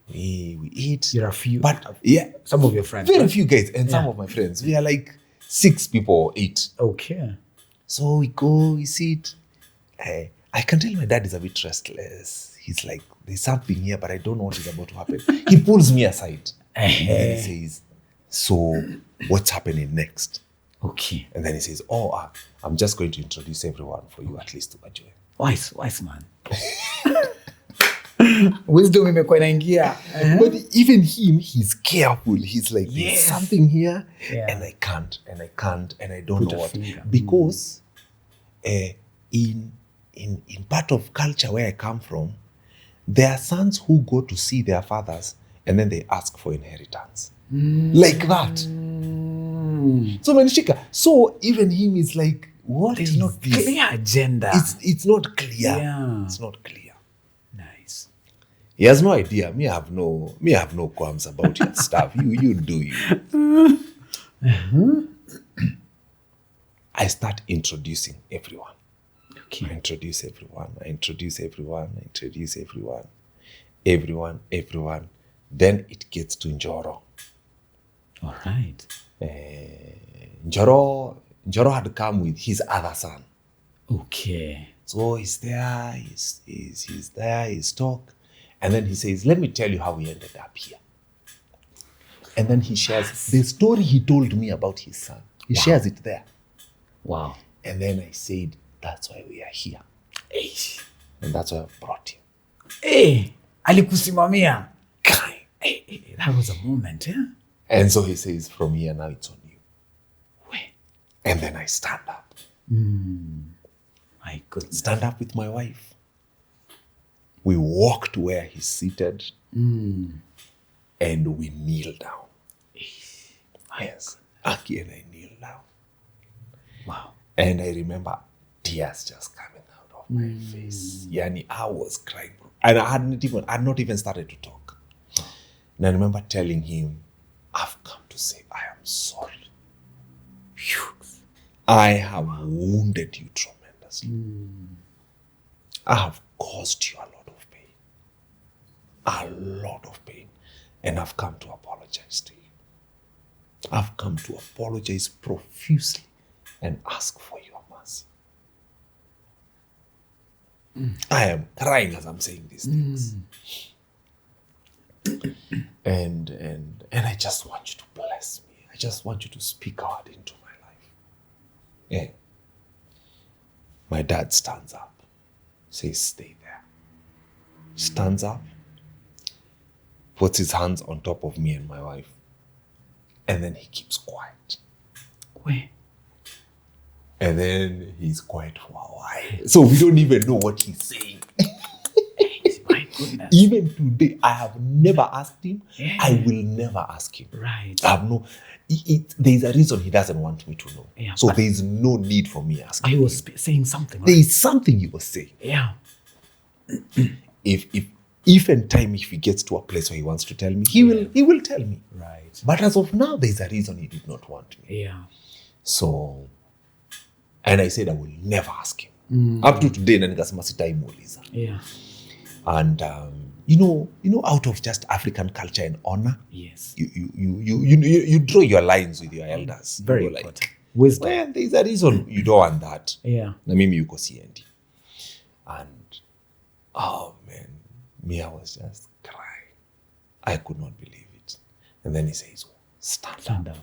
We eat. You're a few. But some of your friends. Very few guys. And some of my friends. We are like 6 people or 8. Okay. So we go, we sit. I can tell my dad is a bit restless. He's like, there's something here, but I don't know what is about to happen. He pulls me aside. And he says, so what's happening next? Okay. And then he says, I'm just going to introduce everyone for you at least to enjoy. Wise man. Wisdom imekuwa inaingia. But even him, he's careful. He's like, there's something here, and I can't, and I don't know what. Because in part of culture where I come from, there are sons who go to see their fathers and then they ask for inheritance. Like that. So Manishika, so even him is like, what There's is no this? clear agenda. It's not clear. Yeah. It's not clear. Nice. He has no idea. Me have no qualms about your stuff. You do you. I start introducing everyone. Okay. I introduce everyone. Then it gets to Njoro. All right. Njoro had come with his other son. Okay. So he's there, he's there, he's talk. And then he says, let me tell you how we ended up here. And then he shares the story he told me about his son. He shares it there. Wow. And then I said, that's why we are here. Hey. And that's why I've brought you. Hey. Alikusimamia. Hey, that was a moment, yeah? And so he says, from here now it's on you. Wait. And then I stand up. My goodness. Stand up with my wife. We walk to where he's seated. And we kneel down. Yes. Aki and I kneel down. Wow. And I remember tears just coming out of my face. Yani, I was crying. And I had not even started to talk. And I remember telling him, I've come to say I am sorry. Phew. I have wounded you tremendously. I have caused you a lot of pain. A lot of pain. And I've come to apologize to you. I've come to apologize profusely and ask for your mercy. I am crying as I'm saying these things. And I just want you to bless me. I just want you to speak a word into my life. Yeah. My dad stands up, says, stay there. Stands up, puts his hands on top of me and my wife, and then he keeps quiet. Wait. And then he's quiet for a while. So we don't even know what he's saying. My goodness. Even today, I have never asked him. Yeah. I will never ask him. Right. I have no. There's a reason he doesn't want me to know. Yeah, so there is no need for me asking. I was saying something. Right? There is something he was saying. Yeah. If in time, if he gets to a place where he wants to tell me, he will tell me. Right. But as of now, there's a reason he did not want me. Yeah. So, and I said I will never ask him. Up to today, na nikasema sitaimuuliza. Yeah. And you know, out of just African culture and honor, Yes. you draw your lines with your elders. Very You're important. like, Wisdom. well, there's a reason you don't want that. Yeah. Na mimi yuko siendi. And oh man, me, I was just crying. I could not believe it. And then he says, stand up.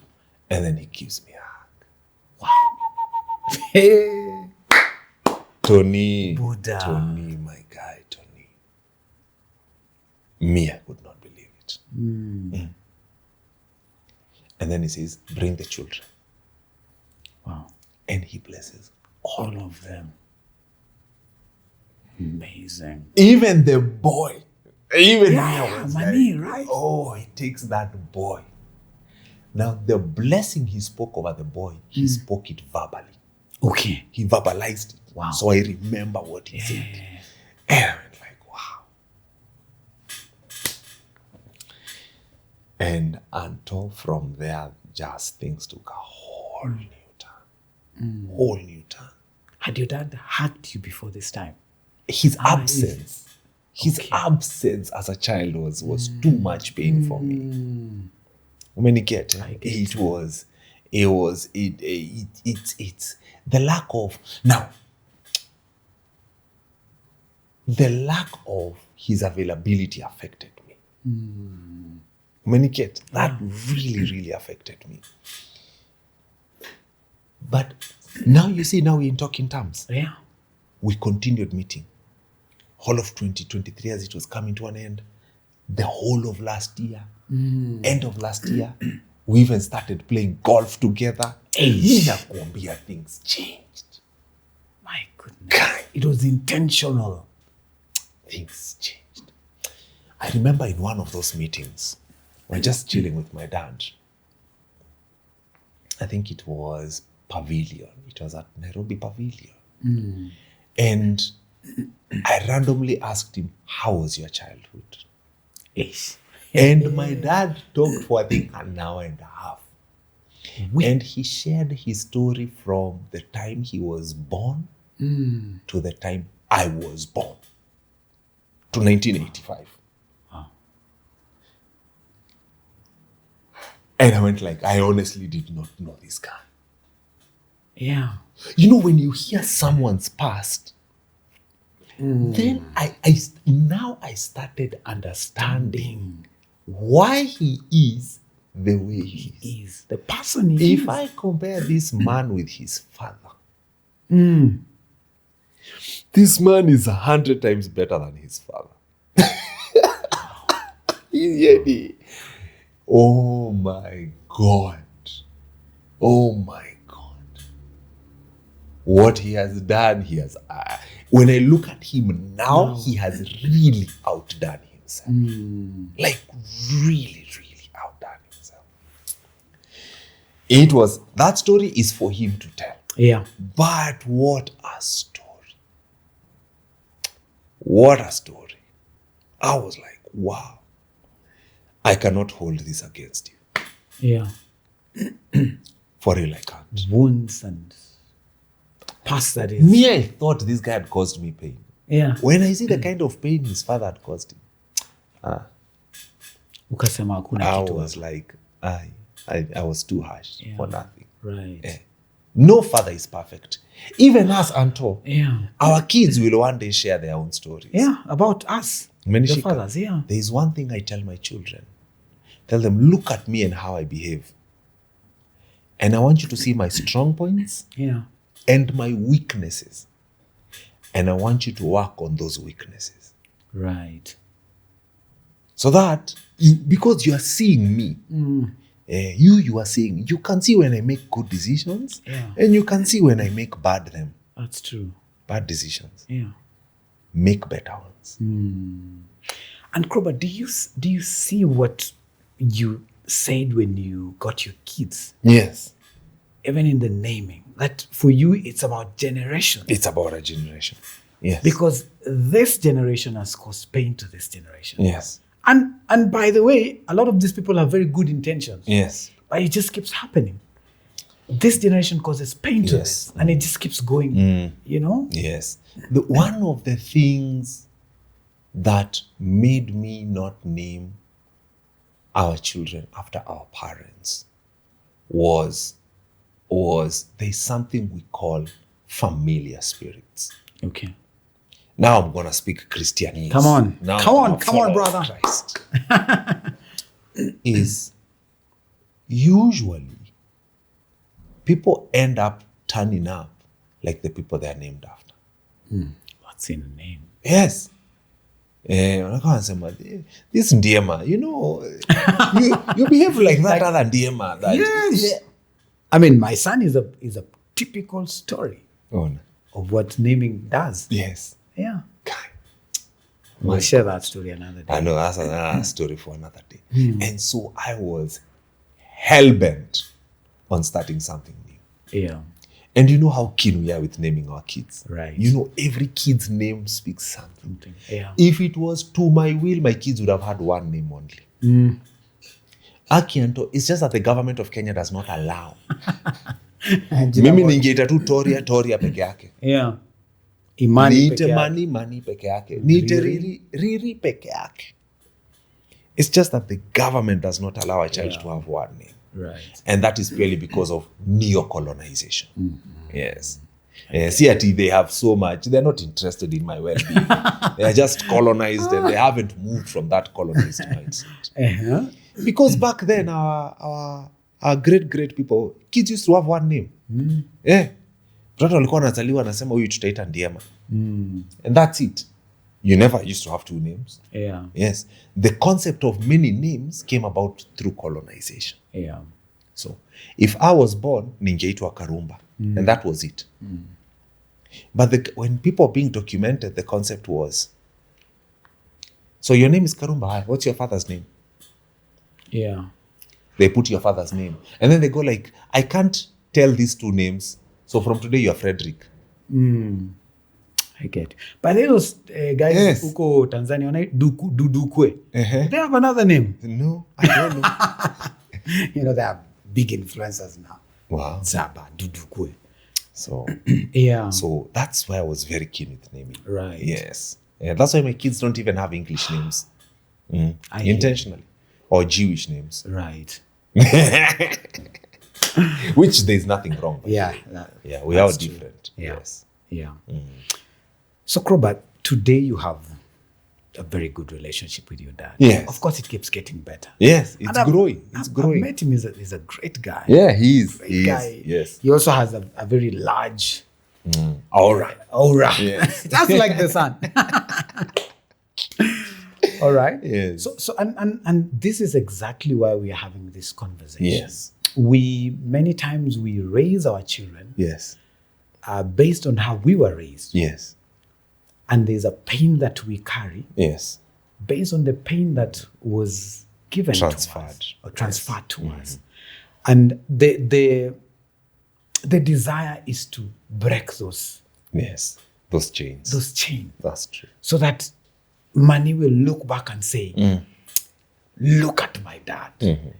And then he gives me a hug. Wow. Hey. Tony, Buddha. Tony, my guy, Tony. Me, I could not believe it. And then he says, bring the children. Wow. And he blesses all of them. Amazing. Even the boy. Even me, Yeah, I was money, like, right? oh, he takes that boy. Now, the blessing he spoke over the boy, he spoke it verbally. Okay. He verbalized it. Wow. So I remember what he said. And I went like, wow. And until from there, just things took a whole new turn. Whole new turn. Had your dad hugged you before this time? His absence as a child was too much pain for me. When you get it, it's the lack of his availability affected me. When you get that really affected me. But now you see, now we're in talking terms. Yeah. We continued meeting. Whole of 2023 as it was coming to an end. The whole of last year. End of last year. We even started playing golf together. Ninakwambia, things changed. My goodness. It was intentional. Things changed. I remember in one of those meetings, we're just chilling with my dad. I think it was Pavilion. It was at Nairobi Pavilion. And I randomly asked him, how was your childhood? And my dad talked for, I think, an hour and a half. And he shared his story from the time he was born to the time I was born, to 1985. Wow. And I went like, I honestly did not know this guy. Yeah. You know, when you hear someone's past, then now I started understanding why he is the way he is. The person he is. If I compare this man with his father, this man is 100 times better than his father. Oh my God. Oh my God. What he has done, he has. When I look at him now, he has really outdone himself. Like, really, really outdone himself. That story is for him to tell. Yeah. But what a story. What a story. I was like, wow. I cannot hold this against you. Yeah. For real, I can't. Wounds and past that is. Me, I thought this guy had caused me pain. Yeah. When I see the kind of pain his father had caused him, Ukasema hakuna I kitu was hapo. like, I was too harsh for nothing. Right. Eh. No father is perfect. Even us, Anto, Yeah. our kids will one day share their own stories. Yeah. About us. The Menishika, fathers. Yeah. there is one thing I tell my children. Tell them, look at me and how I behave. And I want you to see my strong points Yeah. and my weaknesses. And I want you to work on those weaknesses. Right. So that, because you are seeing me, you are seeing, you can see when I make good decisions, and you can see when I make bad That's true. bad decisions. Yeah. Make better ones. And Croba, do you see what you said when you got your kids? Yes. Even in the naming, that for you it's about generations. It's about a generation. Yes. Because this generation has caused pain to this generation. Yes. And by the way, a lot of these people have very good intentions. Yes. But it just keeps happening. This generation causes pain to this, and it just keeps going, you know? Yes. One of the things that made me not name our children after our parents was there's something we call familiar spirits. Okay. Now I'm gonna speak Christianese. Come on. Now Come I'm on, a come on, follower of brother. Christ. Is usually people end up turning up like the people they're named after. What's in the name? Yes. This Ndiema, you behave like that other Ndiema. Yes. I mean, my son is a typical story Oh, no. of what naming does. Yes. Yeah. Kai. We'll share that story another day. I know, that's another story for another day. And so I was hell-bent on starting something new. Yeah. And you know how keen we are with naming our kids. Right. You know, every kid's name speaks something. Yeah. If it was to my will, my kids would have had one name only. Akianto, it's just that the government of Kenya does not allow. Mimi ningeita tu Toria peke yake. Yeah. Imani Niite peke yake. mani peke yake. Niite riri peke yake. It's just that the government does not allow a child to have one name. Right. And that is purely because of neo-colonization. Yes. See, they have so much. They're not interested in my well-being. They are just colonized and they haven't moved from that colonized mindset. Because back then, our great people, kids used to have one name. Yeah. Mtoto alikuwa anazaliwa anasema huyu tutaita Ndiema. And that's it. You never used to have two names. Yeah. Yes. The concept of many names came about through colonization. Yeah. So, if I was born, ningeitwa Karumba. And that was it. But when people are being documented, the concept was, so your name is Karumba. What's your father's name? Yeah. They put your father's name. And then they go like, I can't tell these two names. So from today, you're Frederick. I get. But those guys who Tanzania, Dudukwe, they have another name. No, I don't know. They are big influencers now. Wow. Zaba, Dudukwe. So, Yeah. so that's why I was very keen with naming. Right. Yes. Yeah, that's why my kids don't even have English names. I hear. Intentionally. Or Jewish names. Right. Which there's nothing wrong with. Yeah. Yeah, we are that's true. different. Yeah. Yes. Yeah. So, Croba, today you have a very good relationship with your dad. Yes. Of course, it keeps getting better. Yes, it's And I've- growing. It's I've growing. met him. He's a great guy. Yeah, he is. Great He guy. is. Yes. He also has a very large Aura. aura. Yes. Just like the sun. All right. Yes. So and this is exactly why we are having this conversation. Yes. Many times we raise our children Yes. based on how we were raised. Yes. And there's a pain that we carry Yes. based on the pain that was given to Transferred. us or transferred to us. And the desire is to break those Yes. Those chains. chains That's true. so that money will look back and say, look at my dad,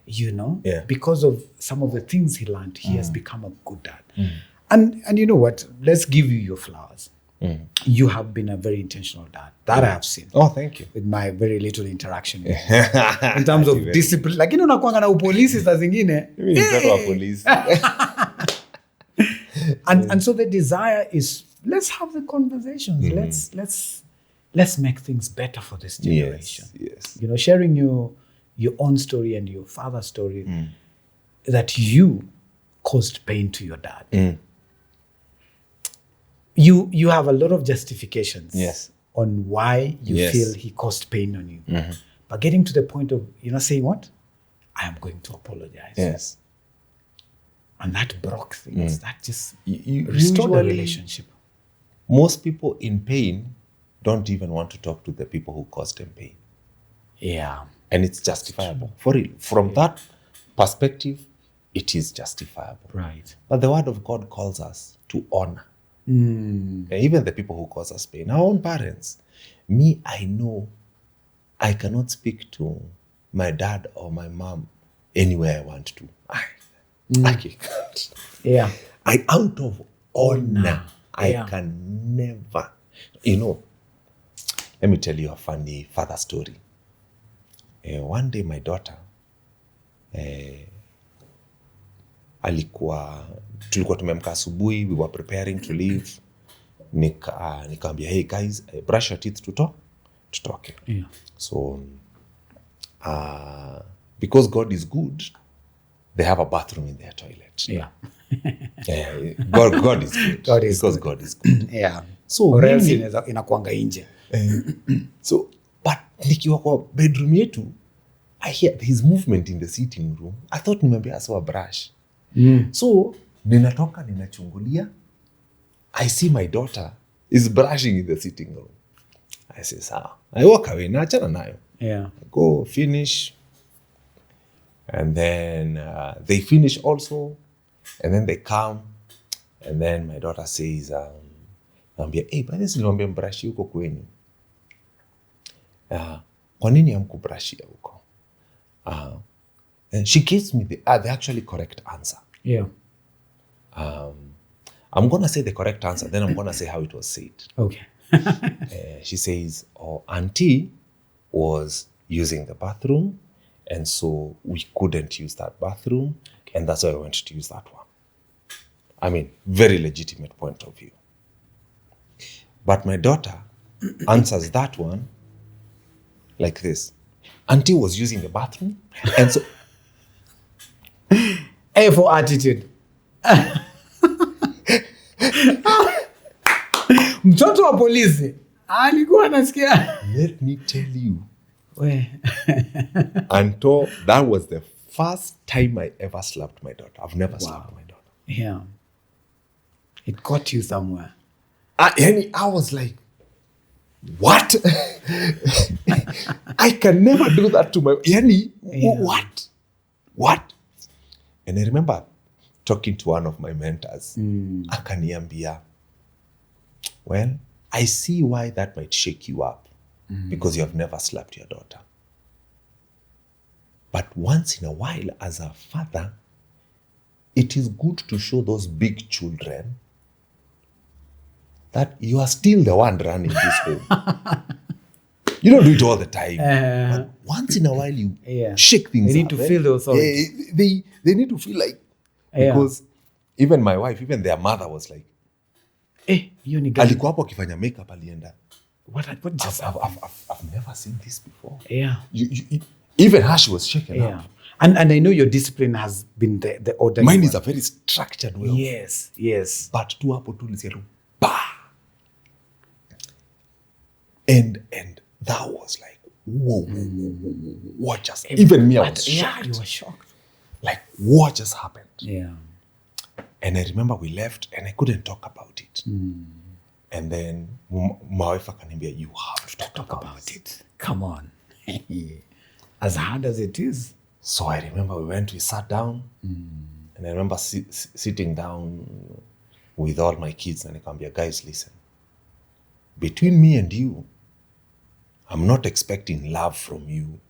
Yeah. because of some of the things he learned, he has become a good dad. And you know what? Let's give you your flowers. You have been a very intentional dad. That I have seen. Oh, thank you. With my very little interaction with you. In terms of discipline. Lakini unakuanga na upolisi saa zingine. Mimi ni mtoto wa polisi. And so the desire is, let's have the conversations. Let's make things better for this generation. Yes. Sharing your own story and your father's story, that you caused pain to your dad. You have a lot of justifications Yes. on why you feel he caused pain on you. But getting to the point of, saying what? I am going to apologize. Yes. And that broke things. That just You restored the usually- relationship. Most people in pain don't even want to talk to the people who caused them pain. Yeah. And it's justifiable. For real. From that perspective, it is justifiable. Right. But the word of God calls us to honor. And even the people who cause us pain, our own parents. Me, I know I cannot speak to my dad or my mom anywhere I want to. I can't. Yeah. Out of honor, Yeah. I can never. Let me tell you a funny father story. One day my daughter, tulikuwa tumemka asubuhi, we were preparing to leave. Nikaambia, hey guys, brush your teeth tutoke. Yeah. So because God is good, they have a bathroom in their toilet. Yeah. God is good. God is because good. God is good. Yeah. So Or else mimi- inakuanga nje. So but nikiwa kwa bedroom yetu, I hear his movement in the sitting room. I thought nimeambia sawa brush. So ninatoka ninachungulia, I see my daughter is brushing in the sitting room. I say sawa. I walk away, naachana nayo. Yeah. I go finish, and then they finish also, and then they come, and then my daughter says, naambia, hey, by this niliambia mbrush huko kwenyu. Kwa nini hamkubrashia huko? And she gives me the actually correct answer. Yeah. I'm going to say the correct answer, then I'm going to say how it was said. Okay. She says, auntie was using the bathroom, and so we couldn't use that bathroom, and that's why I went to use that one. I mean, very legitimate point of view. But my daughter answers that one like this. Auntie was using the bathroom, and so... A for attitude. Mtoto wa polisi alikuwa anasikia. Let me tell you, We. Anto, that was the first time I ever slapped my daughter. I've never slapped my daughter. Yeah. It got you somewhere. I was like, what? I can never do that to my... What? And I remember talking to one of my mentors. Akaniambia, well, I see why that might shake you up, because you have never slapped your daughter. But once in a while, as a father, it is good to show those big children that you are still the one running this home. You don't do it all the time. Uh-huh. But once in a while, you Yeah. shake things They need up. to feel the authority. They need to feel like, Yeah. because even my wife, even their mother was like, hiyo ni gani? alikuwa hapo akifanya makeup alienda. What just I've never seen this before. Yeah. Even her, she was shaken Yeah. up. And I know your discipline has been the order. Mine is a very structured way. Yes. But tu hapo tu nisikia tu, bah! And that was like, whoa, what just, even me, I was shocked. You were shocked. Like, what just happened? Yeah. And I remember we left and I couldn't talk about it. And then my wife akaniambia, you have to talk about it. Come on. As hard as it is. So I remember we sat down. And I remember sitting down with all my kids and nikamwambia, guys, listen. Between me and you, I'm not expecting love from you.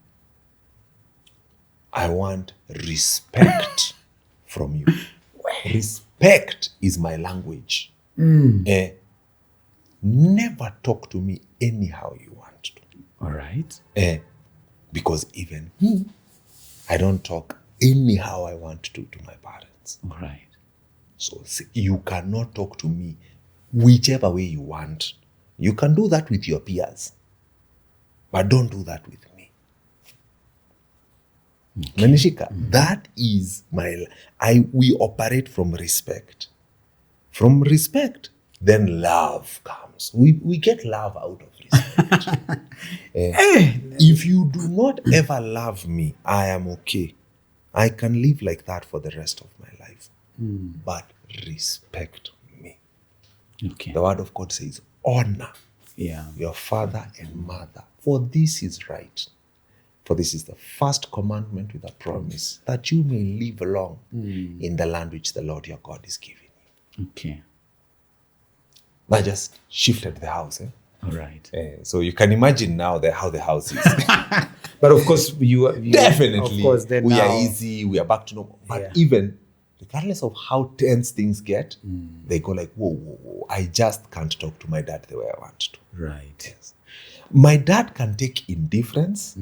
I want respect from you. Respect is my language. Never talk to me anyhow you want to. All right. Because even me, I don't talk anyhow I want to my parents. All right. So you cannot talk to me whichever way you want. You can do that with your peers, but don't do that with me. Nanishika, that is we operate from respect. From respect, then love comes. We get love out of respect. If you do not ever love me, I am okay. I can live like that for the rest of my life. But respect me. Okay. The word of God says, honor your father and mother, for this is right. For this is the first commandment with a promise, that you may live long in the land which the Lord your God is giving you. Okay. That just shifted the house. All right. So you can imagine now how the house is. But of course, you definitely. Of course, then we now, are easy. We are back to normal. But even regardless of how tense things get, they go like, whoa. I just can't talk to my dad the way I want to. Right. Yes. My dad can take indifference,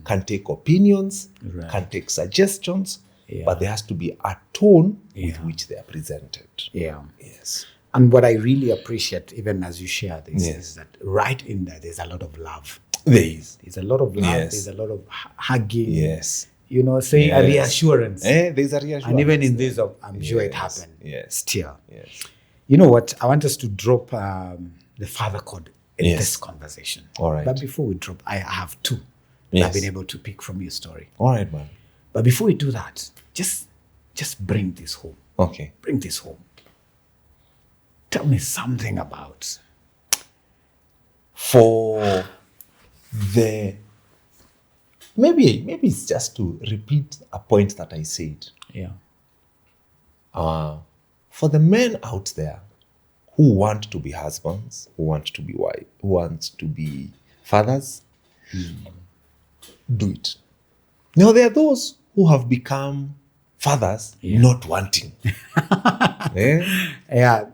can take opinions, can take suggestions, but there has to be a tone with which they are presented. Yeah. Yes. And what I really appreciate, even as you share this, is that right in there's a lot of love. There is. There's a lot of love. Yes. There's a lot of hugging. Yes. Saying a reassurance. There's a reassurance. And even in this, I'm sure it happened. Yes. Still. Yes. You know what? I want us to drop the father code in this conversation. All right. But before we drop, I have two that I've been able to pick from your story. All right, man. But before we do that, just bring this home. Okay. Bring this home. Tell me something about. For the... Maybe it's just to repeat a point that I said. Yeah. For the men out there who want to be husbands, who want to be wives, who want to be fathers, do it. Now, there are those who have become fathers not wanting. Yeah.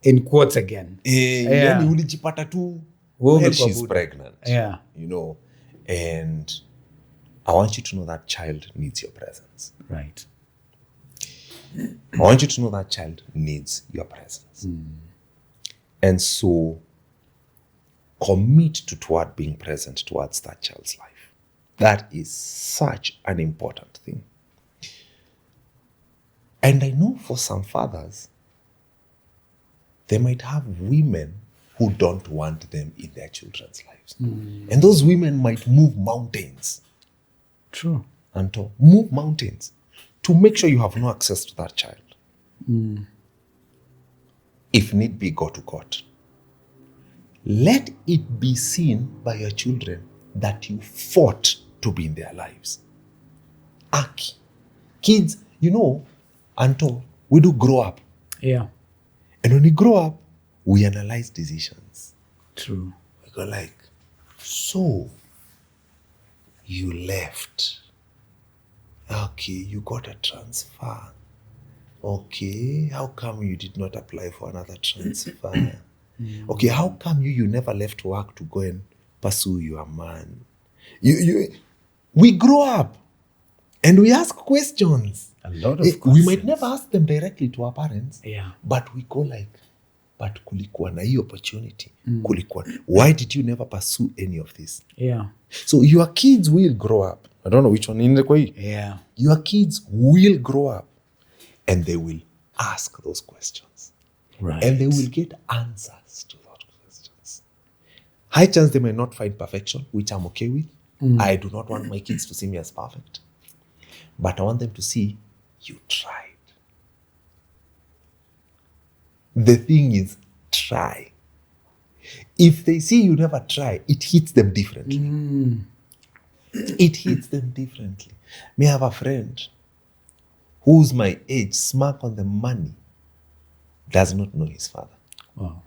In quotes again. Yani ulijipata tu, well, she's pregnant. Yeah. And I want you to know that child needs your presence. Right. I want you to know that child needs your presence. And so commit toward being present towards that child's life. That is such an important thing. And I know for some fathers, they might have women who don't want them in their children's lives. And those women might move mountains. True. And to move mountains to make sure you have no access to that child. If need be, go to court. Let it be seen by your children that you fought to be in their lives. Aki. Kids, Anto, we do grow up. Yeah. And when we grow up, we analyze decisions. True. We go like, so you left. Okay, you got a transfer. Okay, how come you did not apply for another transfer? Okay, how come you never left work to go and pursue your man. We grow up and we ask questions. A lot of We questions. might never ask them directly to our parents, Yeah. but we go like, but kulikuwa na hii opportunity. Kulikuwa. Why did you never pursue any of this? Yeah. So your kids will grow up. I don't know which one in the Yeah. Your kids will grow up and they will ask those questions. Right. And they will get answers to those questions. High chance they may not find perfection, which I'm okay with. I do not want my kids to see me as perfect. But I want them to see you tried. The thing is, try. If they see you never try, it hits them differently. It hits them differently. Me have a friend who's my age, smack on the money, does not know his father. Wow.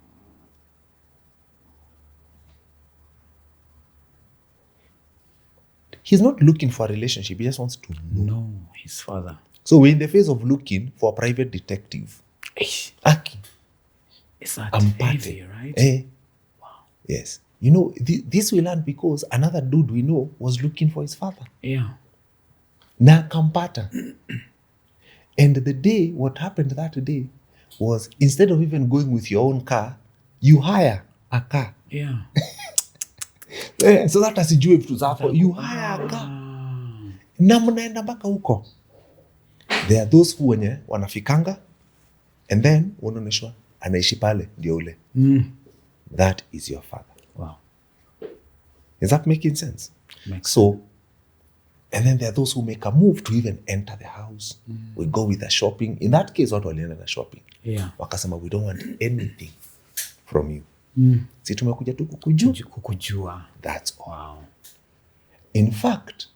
He's not looking for a relationship. He just wants to know. No, his father. So we're in the phase of looking for a private detective. Aki. Is that Ampate. heavy, right? Wow. Yes. You know, this we learned because another dude we know was looking for his father. Yeah. Na kampata. And the day, what happened that day was instead of even going with your own car, you hire a car. Yeah. So that asijue vitu zako, you hire a car. Na mnaenda mpaka huko. There are those who wenye wanafikanga and then wanaoneshwa anaishi pale ndio ule. That is your father. Wow. Is that making sense? Makes So, and then there are those who make a move to even enter the house. We go with the shopping. In that case, watu walienda na shopping. Yeah. Wakasema, we don't want anything from you. Si tumekuja tu Kukujua. That's all. Wow. In fact,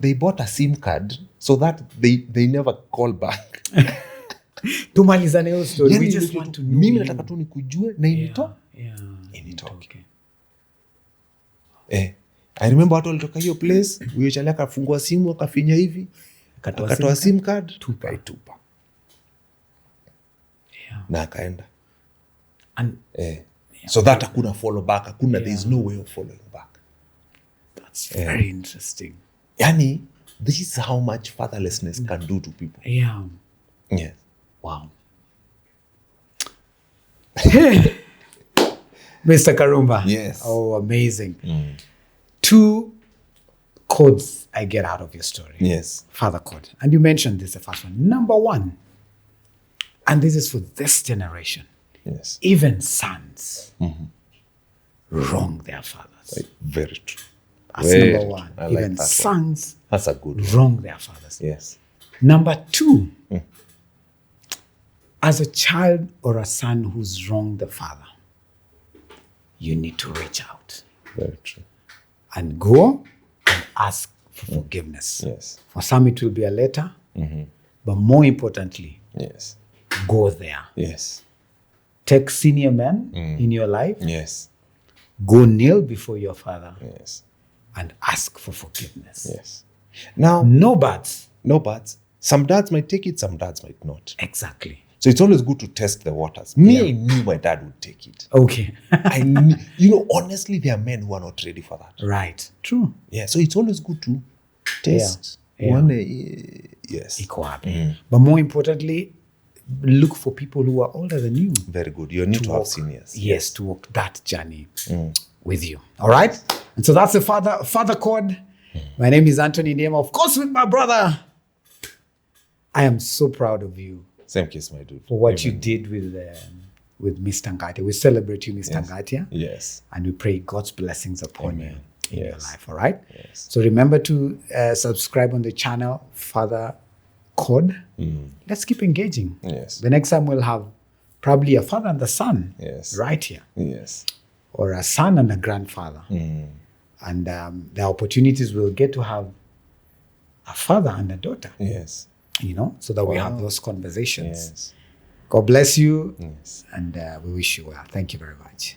they bought a SIM card so that they never call back. Tumalizane hiyo story. Yani We just want to know. mimi you. nataka tu nikujue na initoke. Yeah. Initoke. I remember watu walitoka hiyo place, huyo chali akafungua simu akafinya hivi, akatoa SIM card, kaitupa. Yeah. Na akaenda. And So that hakuna follow back, hakuna, there is no way of following back. that's very interesting. Yani, this is how much fatherlessness can do to people. Yeah. Yes. Wow. Mr. Karumba. Yes. Oh, amazing. 2 codes I get out of your story. Yes. Father code. And you mentioned this, the first one. Number 1, and this is for this generation, Yes. even sons wrong their fathers. Like, very true. That's Very number true. 1. I like Even that one. sons That's a good one. wrong their fathers. Yes. Number 2, as a child or a son who's wronged the father, you need to reach out Very true. and go and ask for forgiveness. Yes. For some, it will be a letter, but more importantly, Yes. go there. Yes. Take senior men in your life, Yes. go kneel before your father Yes. and ask for forgiveness. Yes. Now, No buts. no buts. Some dads might take it, some dads might not. Exactly. So it's always good to test the waters. I knew my dad would take it. Okay. I knew, you know, honestly, there are men who are not ready for that. Right. True. Yeah, so it's always good to test. Yeah. One, yes. Iko wapi. But more importantly, look for people who are older than you. Very good. You need to have walk- seniors. Yes, to walk that journey with you. All right? And so that's the father code. My name is Anthony Ndema. Of course, with my brother. I am so proud of you Same case, my dude. for what you did with Mr. Ngatia. We celebrate you, Mr. Ngatia. Yes. And we pray God's blessings upon you in your Yes. life. All right? Yes. So remember to subscribe on the channel, Father Code. Let's keep engaging. Yes. The next time we'll have probably a father and a son Yes. right here, Yes. or a son and a grandfather. And the opportunities we'll get to have a father and a daughter, Yes. you know, so that we have those conversations. Yes. God bless you, Yes. and we wish you well. Thank you very much.